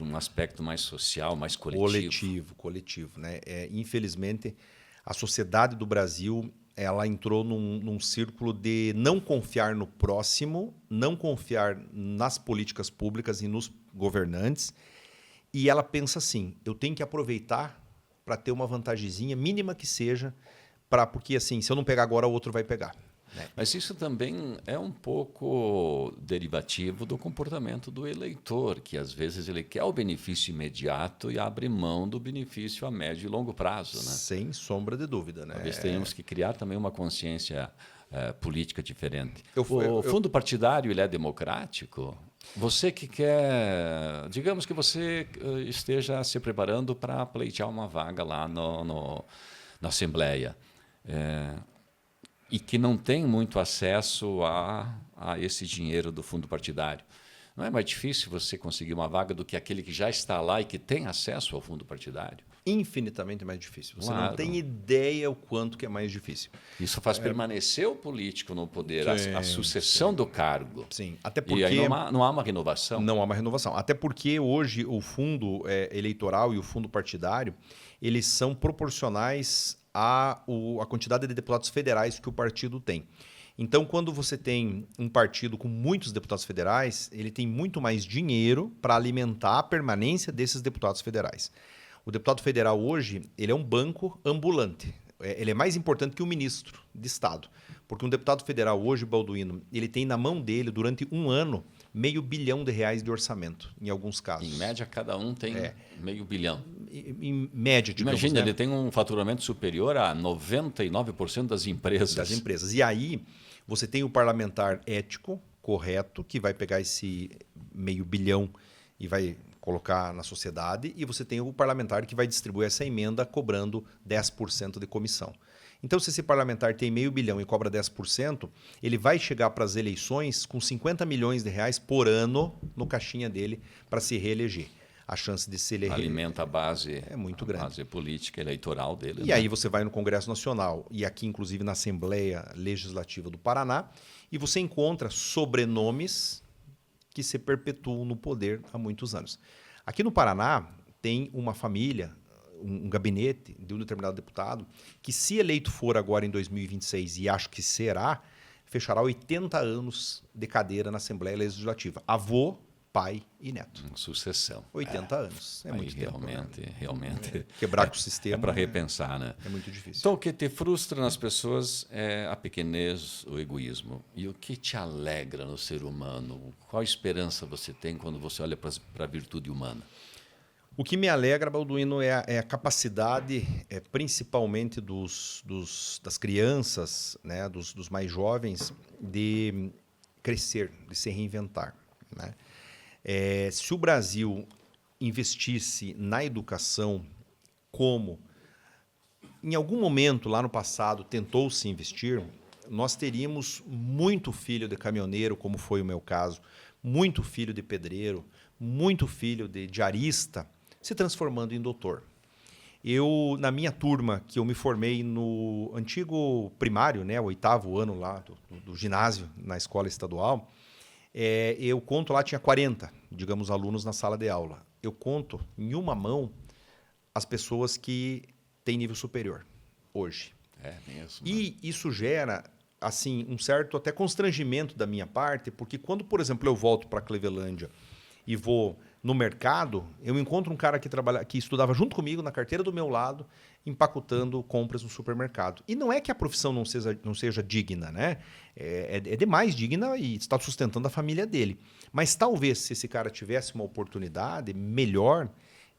um aspecto mais social, mais coletivo. Coletivo, né? Infelizmente, a sociedade do Brasil ela entrou num círculo de não confiar no próximo, não confiar nas políticas públicas e nos governantes. E ela pensa assim, eu tenho que aproveitar para ter uma vantagemzinha, mínima que seja, porque assim, se eu não pegar agora, o outro vai pegar. Né? Mas isso também é um pouco derivativo do comportamento do eleitor, que às vezes ele quer o benefício imediato e abre mão do benefício a médio e longo prazo. Né? Sem sombra de dúvida. Né? Talvez tenhamos que criar também uma consciência política diferente. O fundo partidário ele é democrático? Você que quer... Digamos que você esteja se preparando para pleitear uma vaga lá na Assembleia. E que não tem muito acesso a esse dinheiro do fundo partidário. Não é mais difícil você conseguir uma vaga do que aquele que já está lá e que tem acesso ao fundo partidário? Infinitamente mais difícil. Você Claro. não tem ideia o quanto que é mais difícil. Isso faz permanecer o político no poder, a sucessão do cargo. Sim, até porque... E aí não há uma renovação. Não há uma renovação. Até porque hoje o fundo eleitoral e o fundo partidário, eles são proporcionais à quantidade de deputados federais que o partido tem. Então, quando você tem um partido com muitos deputados federais, ele tem muito mais dinheiro para alimentar a permanência desses deputados federais. O deputado federal hoje, ele é um banco ambulante. Ele é mais importante que o ministro de Estado. Porque um deputado federal hoje, Balduino, ele tem na mão dele, durante um ano, R$500 bilhão de orçamento, em alguns casos. Em média, cada um tem R$500 bilhão. Em média, digamos. Imagina, né? ele tem um faturamento superior a 99% das empresas. Das empresas. E aí, você tem o parlamentar ético, correto, que vai pegar esse R$500 bilhão e vai colocar na sociedade, e você tem o parlamentar que vai distribuir essa emenda cobrando 10% de comissão. Então, se esse parlamentar tem R$500 bilhão e cobra 10%, ele vai chegar para as eleições com R$50 milhões por ano no caixinha dele para se reeleger. A chance de se eleger alimenta a base, é muito grande. A base política eleitoral dele. E aí você vai no Congresso Nacional e aqui, inclusive, na Assembleia Legislativa do Paraná, e você encontra sobrenomes que se perpetuam no poder há muitos anos. Aqui no Paraná tem uma família, um gabinete de um determinado deputado, que se eleito for agora em 2026, e acho que será, fechará 80 anos de cadeira na Assembleia Legislativa. Avô, pai e neto. Sucessão. 80 anos. É muito tempo. Realmente. Quebrar com o sistema. É para repensar, né? É muito difícil. Então, o que te frustra nas pessoas é a pequenez, o egoísmo. E o que te alegra no ser humano? Qual esperança você tem quando você olha para a virtude humana? O que me alegra, Balduino, é a capacidade, principalmente das crianças, né, dos mais jovens, de crescer, de se reinventar, né? Se o Brasil investisse na educação como, em algum momento lá no passado, tentou-se investir, nós teríamos muito filho de caminhoneiro, como foi o meu caso, muito filho de pedreiro, muito filho de diarista, se transformando em doutor. Na minha turma, que eu me formei no antigo primário, né, o 8º ano lá do ginásio, na escola estadual, eu conto lá, tinha 40, digamos, alunos na sala de aula. Eu conto em uma mão as pessoas que têm nível superior hoje. É mesmo. E isso gera assim, um certo até constrangimento da minha parte, porque quando, por exemplo, eu volto para Clevelândia e vou no mercado, eu encontro um cara que estudava junto comigo, na carteira do meu lado, empacotando compras no supermercado. E não é que a profissão não seja digna, né? É demais digna e está sustentando a família dele. Mas talvez, se esse cara tivesse uma oportunidade melhor,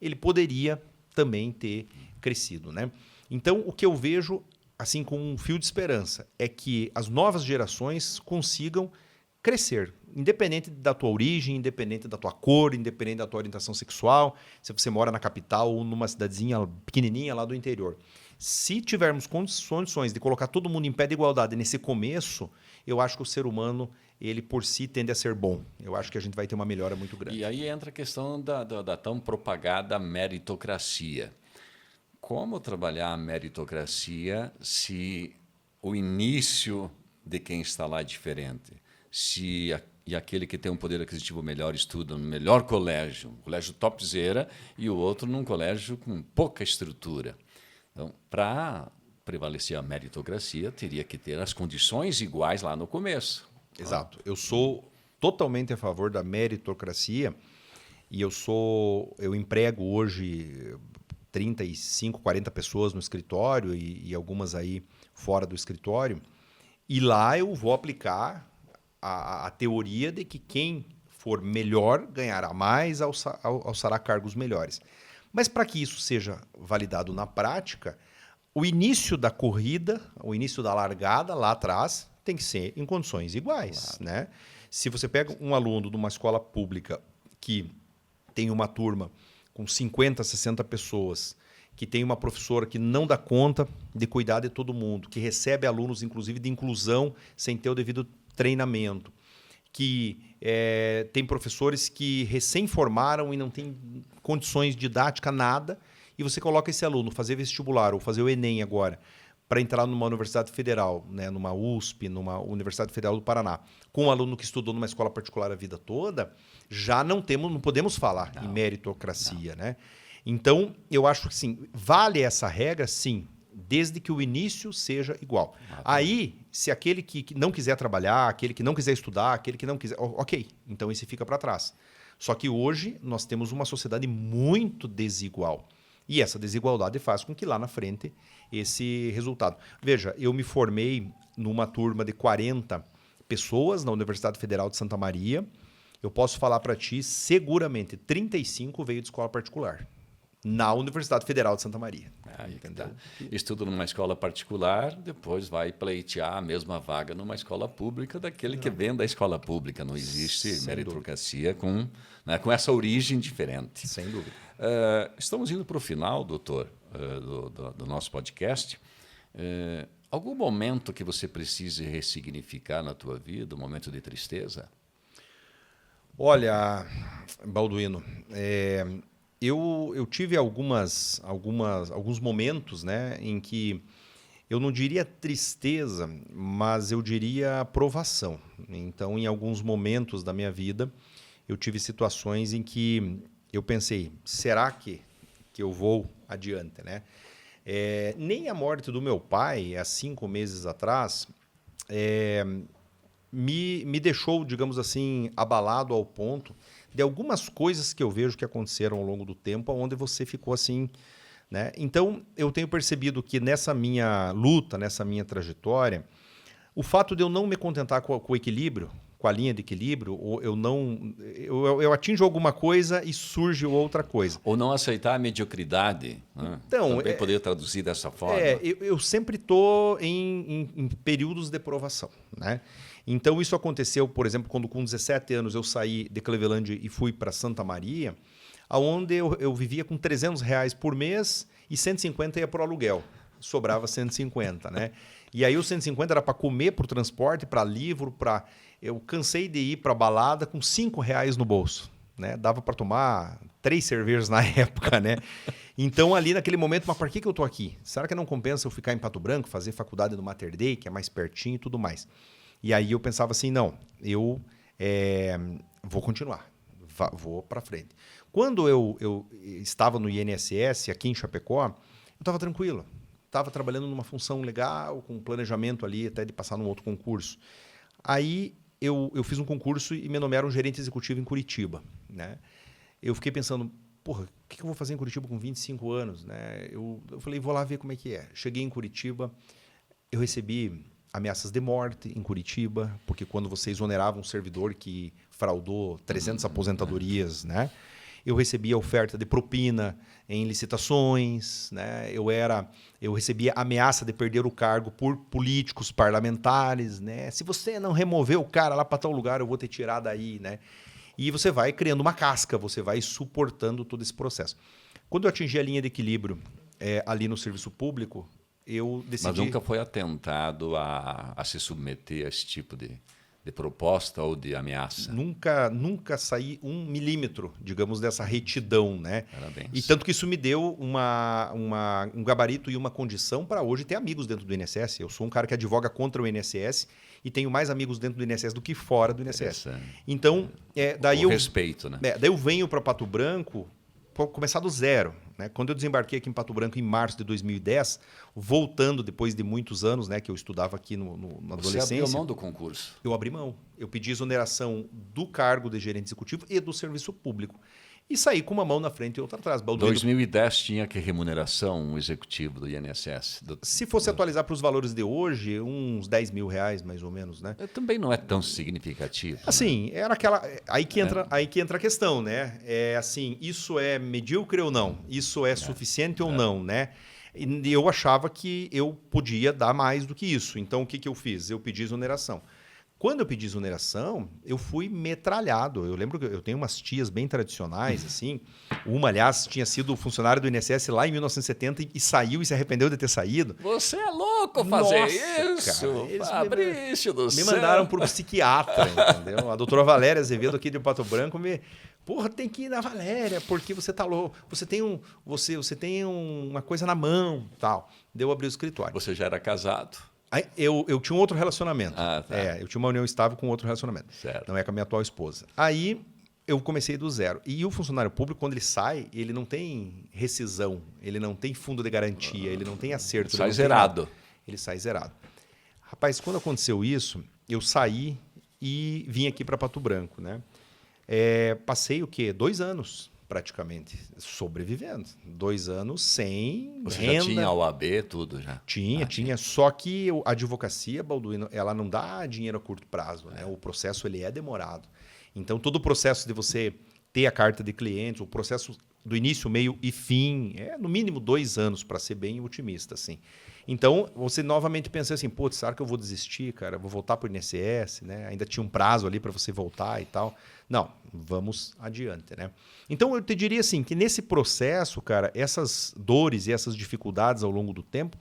ele poderia também ter crescido, né? Então, o que eu vejo, assim, com um fio de esperança, é que as novas gerações consigam crescer, independente da tua origem, independente da tua cor, independente da tua orientação sexual, se você mora na capital ou numa cidadezinha pequenininha lá do interior. Se tivermos condições de colocar todo mundo em pé de igualdade nesse começo, eu acho que o ser humano, ele por si tende a ser bom. Eu acho que a gente vai ter uma melhora muito grande. E aí entra a questão da tão propagada meritocracia. como trabalhar a meritocracia se o início de quem está lá é diferente? E aquele que tem um poder aquisitivo melhor estuda no melhor colégio, um colégio topzera, e o outro num colégio com pouca estrutura. Então, para prevalecer a meritocracia, teria que ter as condições iguais lá no começo. Exato. Eu sou totalmente a favor da meritocracia e eu emprego hoje 35, 40 pessoas no escritório e algumas aí fora do escritório. E lá eu vou aplicar a teoria de que quem for melhor ganhará mais, alçará cargos melhores. Mas para que isso seja validado na prática, o início da corrida, o início da largada lá atrás, tem que ser em condições iguais. Claro. Né? Se você pega um aluno de uma escola pública que tem uma turma com 50, 60 pessoas, que tem uma professora que não dá conta de cuidar de todo mundo, que recebe alunos, inclusive, de inclusão sem ter o devido treinamento, que tem professores que recém-formaram e não têm condições didáticas, nada, e você coloca esse aluno fazer vestibular ou fazer o Enem agora, para entrar numa universidade federal, né, numa USP, numa Universidade Federal do Paraná, com um aluno que estudou numa escola particular a vida toda, já não podemos falar em meritocracia. Né? Então, eu acho que sim, vale essa regra, sim, desde que o início seja igual. Aí, se aquele que não quiser trabalhar, aquele que não quiser estudar, aquele que não quiser... Ok, então esse fica para trás. Só que hoje nós temos uma sociedade muito desigual. E essa desigualdade faz com que lá na frente esse resultado... Veja, eu me formei numa turma de 40 pessoas na Universidade Federal de Santa Maria. Eu posso falar para ti, seguramente, 35 veio de escola particular. Na Universidade Federal de Santa Maria. Entendeu? Tá. Estuda numa escola particular, depois vai pleitear a mesma vaga numa escola pública daquele que vem da escola pública. Não existe meritocracia com essa origem diferente. Sem dúvida. Estamos indo para o final, doutor, do nosso podcast. Algum momento que você precise ressignificar na tua vida, um momento de tristeza? Olha, Balduino, eu tive alguns momentos, né, em que eu não diria tristeza, mas eu diria provação. Então, em alguns momentos da minha vida, eu tive situações em que eu pensei, será que eu vou adiante? Né? Nem a morte do meu pai, há 5 meses atrás, me deixou, digamos assim, abalado ao ponto de algumas coisas que eu vejo que aconteceram ao longo do tempo, onde você ficou assim, né? Então, eu tenho percebido que nessa minha luta, nessa minha trajetória, o fato de eu não me contentar com o equilíbrio, com a linha de equilíbrio, ou eu atinjo alguma coisa e surge outra coisa. Ou não aceitar a mediocridade, né? Então, também poder traduzir dessa forma. Eu sempre estou em períodos de provação, né? Então, isso aconteceu, por exemplo, quando com 17 anos eu saí de Cleveland e fui para Santa Maria, onde eu vivia com R$300 por mês e 150 ia para o aluguel. Sobrava 150, né? E aí os 150 era para comer, para o transporte, para livro, para... Eu cansei de ir para balada com R$5 no bolso, né? Dava para tomar 3 cervejas na época, né? Então, ali naquele momento, mas por que eu estou aqui? Será que não compensa eu ficar em Pato Branco, fazer faculdade no Mater Dei, que é mais pertinho e tudo mais? E aí eu pensava assim, não, eu vou continuar, vou para frente. Quando eu estava no INSS, aqui em Chapecó, eu estava tranquilo. Estava trabalhando numa função legal, com planejamento ali, até de passar num outro concurso. Aí eu fiz um concurso e me nomearam gerente executivo em Curitiba. Né? Eu fiquei pensando, porra, o que eu vou fazer em Curitiba com 25 anos? Né? Eu falei, vou lá ver como é que é. Cheguei em Curitiba, eu recebi ameaças de morte em Curitiba, porque quando você exonerava um servidor que fraudou 300 aposentadorias, né? Eu recebia oferta de propina em licitações, né? Eu recebia ameaça de perder o cargo por políticos parlamentares, né? Se você não remover o cara lá para tal lugar, eu vou te tirar daí, né? E você vai criando uma casca, você vai suportando todo esse processo. Quando eu atingi a linha de equilíbrio ali no serviço público, eu decidi... Mas nunca foi atentado a se submeter a esse tipo de de proposta ou de ameaça. Nunca saí 1 milímetro, digamos, dessa retidão, né? Parabéns. E tanto que isso me deu um gabarito e uma condição para hoje ter amigos dentro do INSS. Eu sou um cara que advoga contra o INSS e tenho mais amigos dentro do INSS do que fora do INSS. Então, daí respeito, né? Daí eu venho para Pato Branco começar do zero, né? Quando eu desembarquei aqui em Pato Branco em março de 2010, voltando depois de muitos anos, né, que eu estudava aqui na adolescência. Você abriu mão do concurso? Eu abri mão. Eu pedi exoneração do cargo de gerente executivo e do serviço público. E saí com uma mão na frente e outra atrás. 2010 tinha que remuneração um executivo do INSS? Se fosse atualizar para os valores de hoje, uns R$10 mil, mais ou menos, né? Também não é tão significativo. Assim, era aquela. Aí que entra a questão, né? É assim, isso é medíocre ou não? Isso é suficiente ou não, né? E eu achava que eu podia dar mais do que isso. Então, o que eu fiz? Eu pedi exoneração. Quando eu pedi exoneração, eu fui metralhado. Eu lembro que eu tenho umas tias bem tradicionais, assim. Uma, aliás, tinha sido funcionária do INSS lá em 1970 e saiu e se arrependeu de ter saído. Você é louco fazer Nossa, isso, cara, Fabrício do céu. Me mandaram para o psiquiatra, entendeu? A doutora Valéria Azevedo aqui de Pato Branco Porra, tem que ir na Valéria, porque você tá louco. Você tem uma coisa na mão, tal. Daí eu abri o escritório. Você já era casado? Eu tinha um outro relacionamento. Ah, tá. Eu tinha uma união estável com outro relacionamento. Certo. Não é com a minha atual esposa. Aí eu comecei do zero. E o funcionário público, quando ele sai, ele não tem rescisão, ele não tem fundo de garantia, ele não tem acerto. Sai zerado. Ele sai zerado. Rapaz, quando aconteceu isso, eu saí e vim aqui para Pato Branco, né? Passei o quê? 2 anos, praticamente, sobrevivendo. 2 anos sem Você renda. já tinha a OAB, tudo já? Tinha. Só que a advocacia, Balduino, ela não dá dinheiro a curto prazo, né? O processo ele é demorado. Então, todo o processo de você ter a carta de clientes, o processo do início, meio e fim, no mínimo 2 anos, para ser bem otimista, assim. Então, você novamente pensa assim, putz, será que eu vou desistir, cara? Vou voltar para o INSS, né? Ainda tinha um prazo ali para você voltar e tal. Não, vamos adiante, né? Então, eu te diria assim, que nesse processo, cara, essas dores e essas dificuldades ao longo do tempo,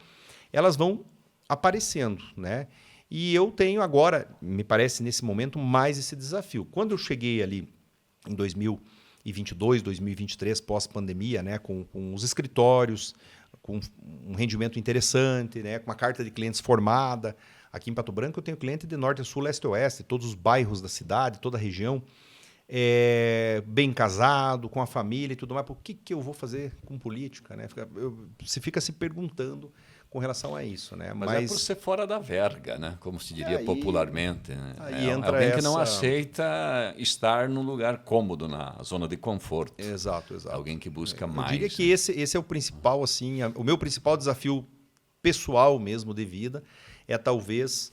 elas vão aparecendo, né? E eu tenho agora, me parece, nesse momento, mais esse desafio. Quando eu cheguei ali em 2022, 2023, pós-pandemia, né? Com os escritórios, com um rendimento interessante, né? Com uma carta de clientes formada. Aqui em Pato Branco eu tenho cliente de norte a sul, leste a oeste, todos os bairros da cidade, toda a região. Bem casado, com a família e tudo mais. O que eu vou fazer com política, né? Você fica se perguntando com relação a isso, né? Mas é por ser fora da verga, né? Como se diria popularmente. Né? Aí entra alguém que não aceita estar num lugar cômodo, na zona de conforto. Exato. Alguém que busca mais. Eu diria que esse é o principal, assim, o meu principal desafio pessoal mesmo de vida é talvez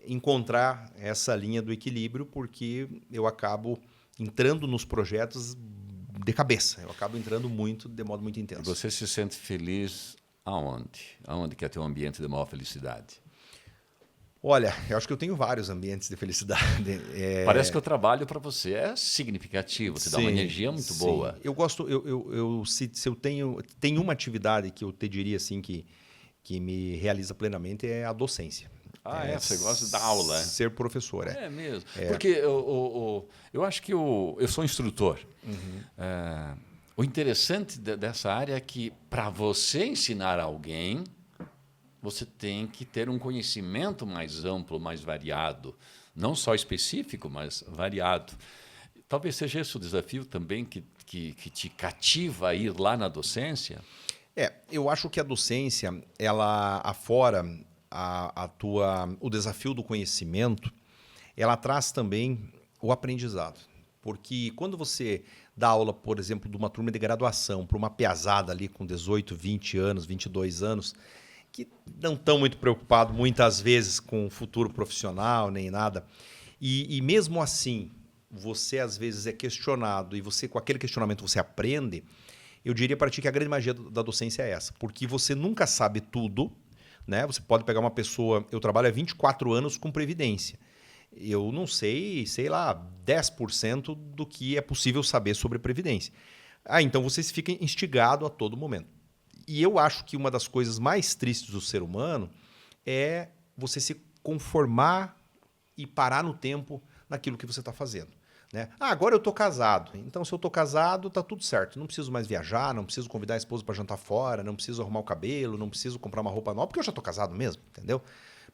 encontrar essa linha do equilíbrio, porque eu acabo entrando nos projetos de cabeça. Eu acabo entrando de modo muito intenso. Você se sente feliz aonde? Aonde que é teu ambiente de maior felicidade? Olha, eu acho que eu tenho vários ambientes de felicidade. Parece que o trabalho para você é significativo, você dá uma energia muito boa. Eu gosto, se eu tenho uma atividade que eu te diria assim que me realiza plenamente é a docência. Você gosta da aula. Ser professor, É mesmo. Porque eu acho que eu sou instrutor. Uhum. O interessante dessa área é que, para você ensinar alguém, você tem que ter um conhecimento mais amplo, mais variado. Não só específico, mas variado. Talvez seja esse o desafio também que te cativa a ir lá na docência? Eu acho que a docência, ela afora o desafio do conhecimento, ela traz também o aprendizado. Porque quando você dá aula, por exemplo, de uma turma de graduação para uma piazada ali com 18, 20 anos, 22 anos, que não estão muito preocupados muitas vezes com o futuro profissional nem nada, e mesmo assim você às vezes é questionado e você com aquele questionamento você aprende, eu diria para ti que a grande magia da docência é essa, porque você nunca sabe tudo, né? Você pode pegar uma pessoa, eu trabalho há 24 anos com previdência, eu não sei lá, 10% do que é possível saber sobre previdência. Então você fica instigado a todo momento. E eu acho que uma das coisas mais tristes do ser humano é você se conformar e parar no tempo naquilo que você está fazendo. Né? Agora eu estou casado. Então, se eu estou casado, tá tudo certo. Não preciso mais viajar, não preciso convidar a esposa para jantar fora, não preciso arrumar o cabelo, não preciso comprar uma roupa nova, porque eu já estou casado mesmo, entendeu?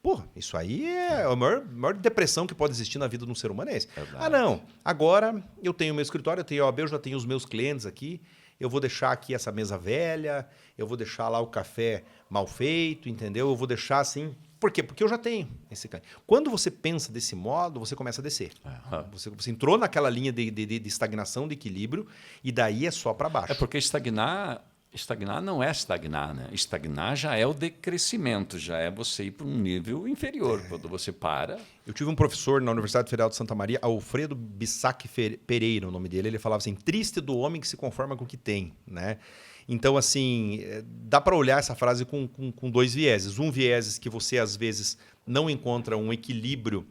Pô, isso aí é a maior depressão que pode existir na vida de um ser humano é esse. Não. Agora eu tenho meu escritório, eu tenho OAB, eu já tenho os meus clientes aqui. Eu vou deixar aqui essa mesa velha, eu vou deixar lá o café mal feito, entendeu? Eu vou deixar assim... Por quê? Porque eu já tenho esse cliente. Quando você pensa desse modo, você começa a descer. Você entrou naquela linha de estagnação, de equilíbrio, e daí é só para baixo. É porque estagnar não é estagnar, né? Estagnar já é o decrescimento, já é você ir para um nível inferior. Quando você para... Eu tive um professor na Universidade Federal de Santa Maria, Alfredo Bissac Pereira, o nome dele. Ele falava assim, triste do homem que se conforma com o que tem, né? Então, assim, dá para olhar essa frase com dois vieses. Um viés que você, às vezes, não encontra um equilíbrio...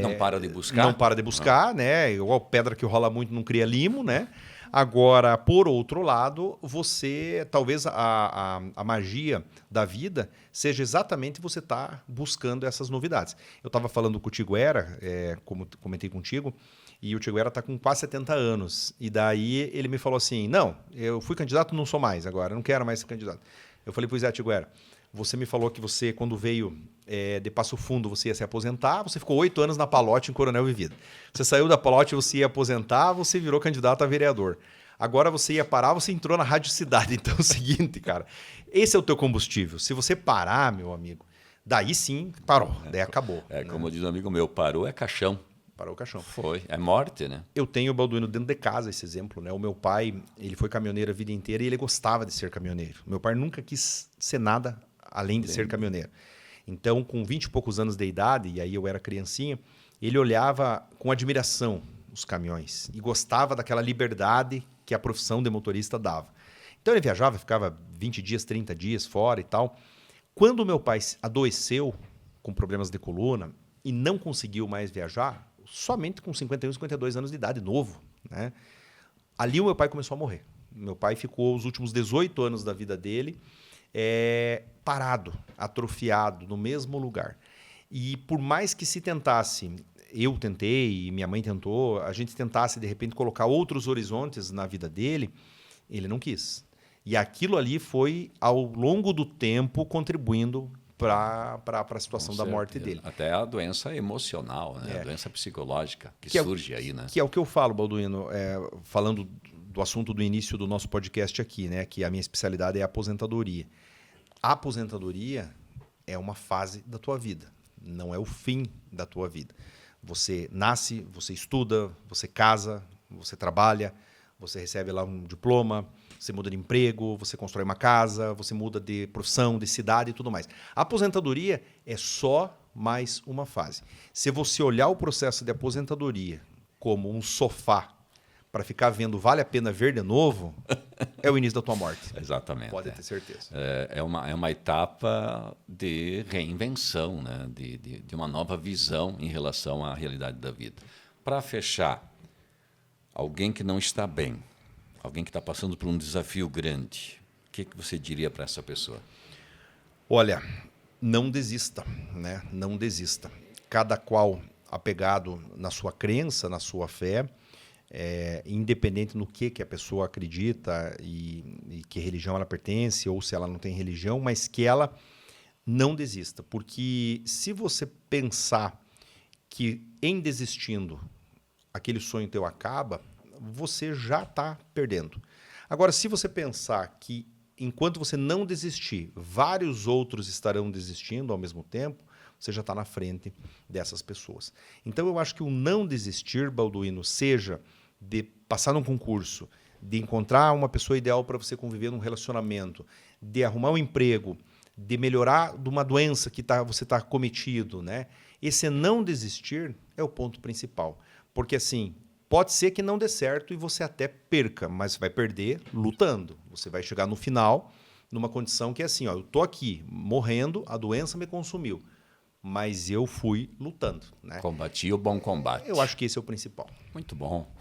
não para de buscar. Não para de buscar, né? Igual pedra que rola muito não cria limo, né? Agora, por outro lado, você... Talvez a magia da vida seja exatamente você estar buscando essas novidades. Eu estava falando com o Tiguera, como comentei contigo, e o Tiguera está com quase 70 anos. E daí ele me falou assim, não, eu fui candidato, não sou mais agora, não quero mais ser candidato. Eu falei, pois é, Tiguera, você me falou que você, quando veio de Passo Fundo, você ia se aposentar, você ficou 8 anos na Palote, em Coronel Vivida. Você saiu da Palote, você ia aposentar, você virou candidato a vereador. Agora você ia parar, você entrou na Rádio Cidade. Então é o seguinte, cara, esse é o teu combustível. Se você parar, meu amigo, daí sim, parou, daí acabou. Como diz um amigo meu, parou é caixão. Parou o caixão. Foi. É morte, né? Eu tenho, Balduino, dentro de casa esse exemplo, né? O meu pai, ele foi caminhoneiro a vida inteira e ele gostava de ser caminhoneiro. Meu pai nunca quis ser nada além de ser caminhoneiro. Então, com 20 e poucos anos de idade, e aí eu era criancinha, ele olhava com admiração os caminhões e gostava daquela liberdade que a profissão de motorista dava. Então, ele viajava, ficava 20 dias, 30 dias fora e tal. Quando o meu pai adoeceu com problemas de coluna e não conseguiu mais viajar, somente com 51, 52 anos de idade, novo, né? Ali o meu pai começou a morrer. Meu pai ficou os últimos 18 anos da vida dele parado, atrofiado, no mesmo lugar. E por mais que se tentasse, eu tentei e minha mãe tentou, a gente tentasse de repente colocar outros horizontes na vida dele, ele não quis. E aquilo ali foi, ao longo do tempo, contribuindo para a situação da morte dele. Até a doença emocional, né? A doença psicológica que surge aí, né? Que é o que eu falo, Balduino, falando do assunto do início do nosso podcast aqui, né? Que a minha especialidade é a aposentadoria. A aposentadoria é uma fase da tua vida, não é o fim da tua vida. Você nasce, você estuda, você casa, você trabalha, você recebe lá um diploma, você muda de emprego, você constrói uma casa, você muda de profissão, de cidade e tudo mais. A aposentadoria é só mais uma fase. Se você olhar o processo de aposentadoria como um sofá para ficar vendo vale a pena ver de novo, é o início da tua morte. Exatamente. Pode ter certeza. É uma etapa de reinvenção, né? de uma nova visão em relação à realidade da vida. Para fechar, alguém que não está bem, alguém que está passando por um desafio grande, o que você diria para essa pessoa? Olha, não desista, né? Não desista. Cada qual apegado na sua crença, na sua fé, independente no que a pessoa acredita e que religião ela pertence ou se ela não tem religião, mas que ela não desista. Porque se você pensar que em desistindo aquele sonho teu acaba, você já está perdendo. Agora, se você pensar que enquanto você não desistir, vários outros estarão desistindo ao mesmo tempo, você já está na frente dessas pessoas. Então, eu acho que o não desistir, Balduino, seja de passar num concurso, de encontrar uma pessoa ideal para você conviver num relacionamento, de arrumar um emprego, de melhorar de uma doença que você está cometido, né? Esse não desistir é o ponto principal. Porque, assim, pode ser que não dê certo e você até perca, mas você vai perder lutando. Você vai chegar no final numa condição que é assim, ó, eu estou aqui morrendo, a doença me consumiu, mas eu fui lutando, né? Combati o bom combate. Eu acho que esse é o principal. Muito bom.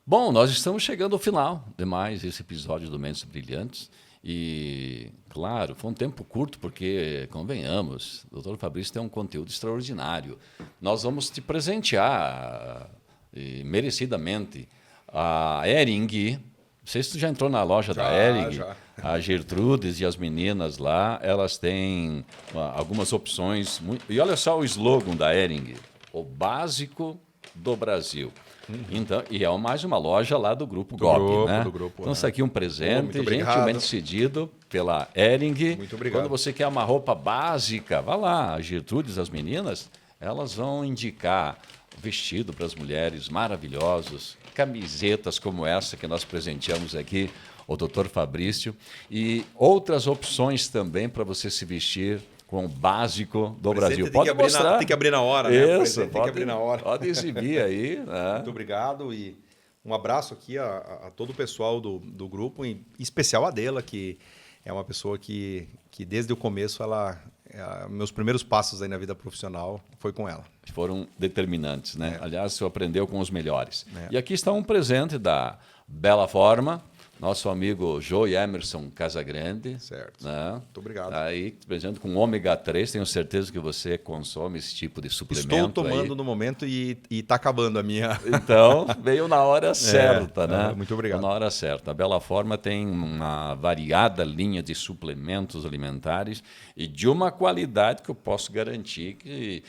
Bom, nós estamos chegando ao final de mais esse episódio do Mentes Brilhantes. E, claro, foi um tempo curto, porque, convenhamos, o Dr. Fabrício tem um conteúdo extraordinário. Nós vamos te presentear, merecidamente, a Hering. Não sei se tu já entrou na loja da Hering. Já. A Gertrudes e as meninas lá, elas têm algumas opções. E olha só o slogan da Hering: o básico do Brasil. Então, e é mais uma loja lá do Grupo GOP, né? Então, isso aqui é um presente, gentilmente cedido pela Hering. Muito obrigado. Quando você quer uma roupa básica, vá lá, a Gertrudes, as meninas, elas vão indicar vestido para as mulheres maravilhosos, camisetas como essa que nós presenteamos aqui, o Dr. Fabrício, e outras opções também para você se vestir com o básico do Brasil. Pode mostrar. Tem que abrir na hora, né? Isso, tem que abrir na hora. Pode exibir aí. Né? Muito obrigado e um abraço aqui a todo o pessoal do grupo, em especial a Adela, que é uma pessoa que desde o começo, meus primeiros passos aí na vida profissional foi com ela. Foram determinantes, né? Aliás, você aprendeu com os melhores. E aqui está um presente da Bela Forma, nosso amigo Joe Emerson Casagrande. Certo. Né? Muito obrigado. Aí, presente com ômega 3, tenho certeza que você consome esse tipo de suplemento. Estou tomando no momento e está acabando a minha. Então, veio na hora certa, né? Muito obrigado. Na hora certa. A Bela Forma tem uma variada linha de suplementos alimentares e de uma qualidade que eu posso garantir que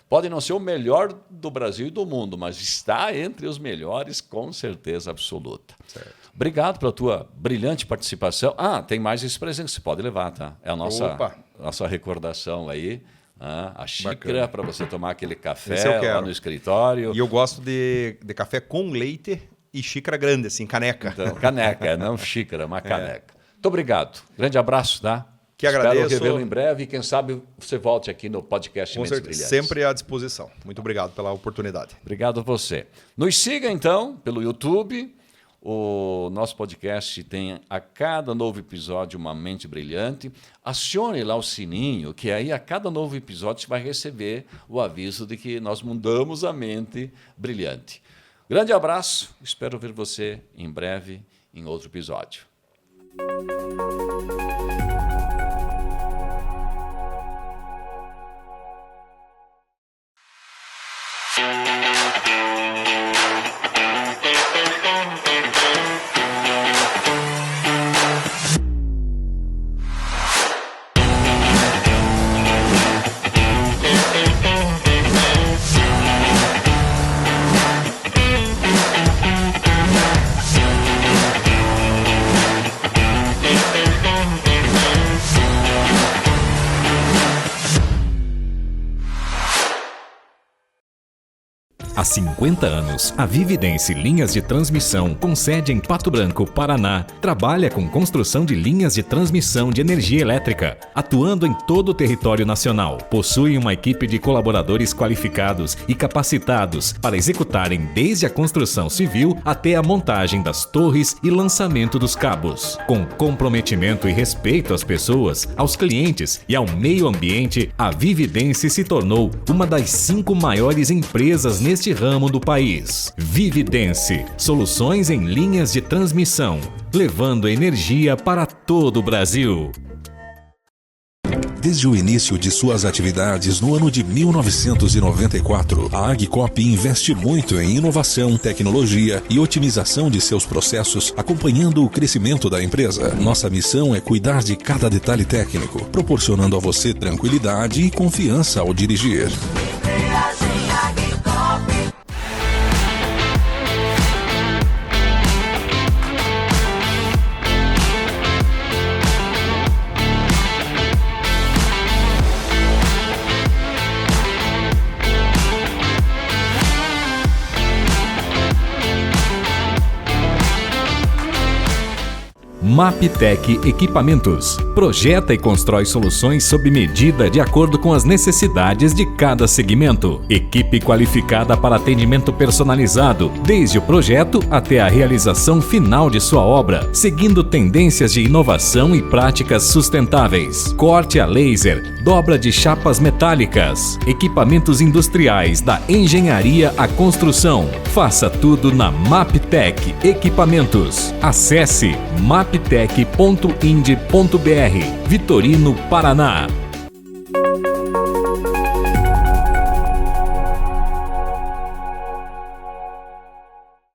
pode não ser o melhor do Brasil e do mundo, mas está entre os melhores com certeza absoluta. Certo. Obrigado pela tua brilhante participação. Tem mais esse presente que você pode levar, tá? É a nossa recordação aí. A xícara para você tomar aquele café lá no escritório. E eu gosto de café com leite e xícara grande, assim, caneca. Então, caneca, não xícara, mas caneca. Muito obrigado. Grande abraço, tá? Que agradeço. Espero revê-lo em breve e quem sabe você volte aqui no podcast Mentes Brilhantes. Sempre à disposição. Muito obrigado pela oportunidade. Obrigado a você. Nos siga, então, pelo YouTube. O nosso podcast tem a cada novo episódio uma mente brilhante. Acione lá o sininho, que aí a cada novo episódio você vai receber o aviso de que nós mudamos a mente brilhante. Grande abraço, espero ver você em breve em outro episódio. Há 50 anos, a Vividence Linhas de Transmissão, com sede em Pato Branco, Paraná, trabalha com construção de linhas de transmissão de energia elétrica, atuando em todo o território nacional. Possui uma equipe de colaboradores qualificados e capacitados para executarem desde a construção civil até a montagem das torres e lançamento dos cabos. Com comprometimento e respeito às pessoas, aos clientes e ao meio ambiente, a Vividence se tornou uma das 5 maiores empresas neste ramo do país. Vividence, soluções em linhas de transmissão, levando energia para todo o Brasil. Desde o início de suas atividades no ano de 1994, a Agcop investe muito em inovação, tecnologia e otimização de seus processos, acompanhando o crescimento da empresa. Nossa missão é cuidar de cada detalhe técnico, proporcionando a você tranquilidade e confiança ao dirigir. Maptec Equipamentos. Projeta e constrói soluções sob medida de acordo com as necessidades de cada segmento. Equipe qualificada para atendimento personalizado, desde o projeto até a realização final de sua obra, seguindo tendências de inovação e práticas sustentáveis. Corte a laser, dobra de chapas metálicas, equipamentos industriais da engenharia à construção. Faça tudo na Maptec Equipamentos. Acesse maptec.com.br. agritec.ind.br, Vitorino, Paraná.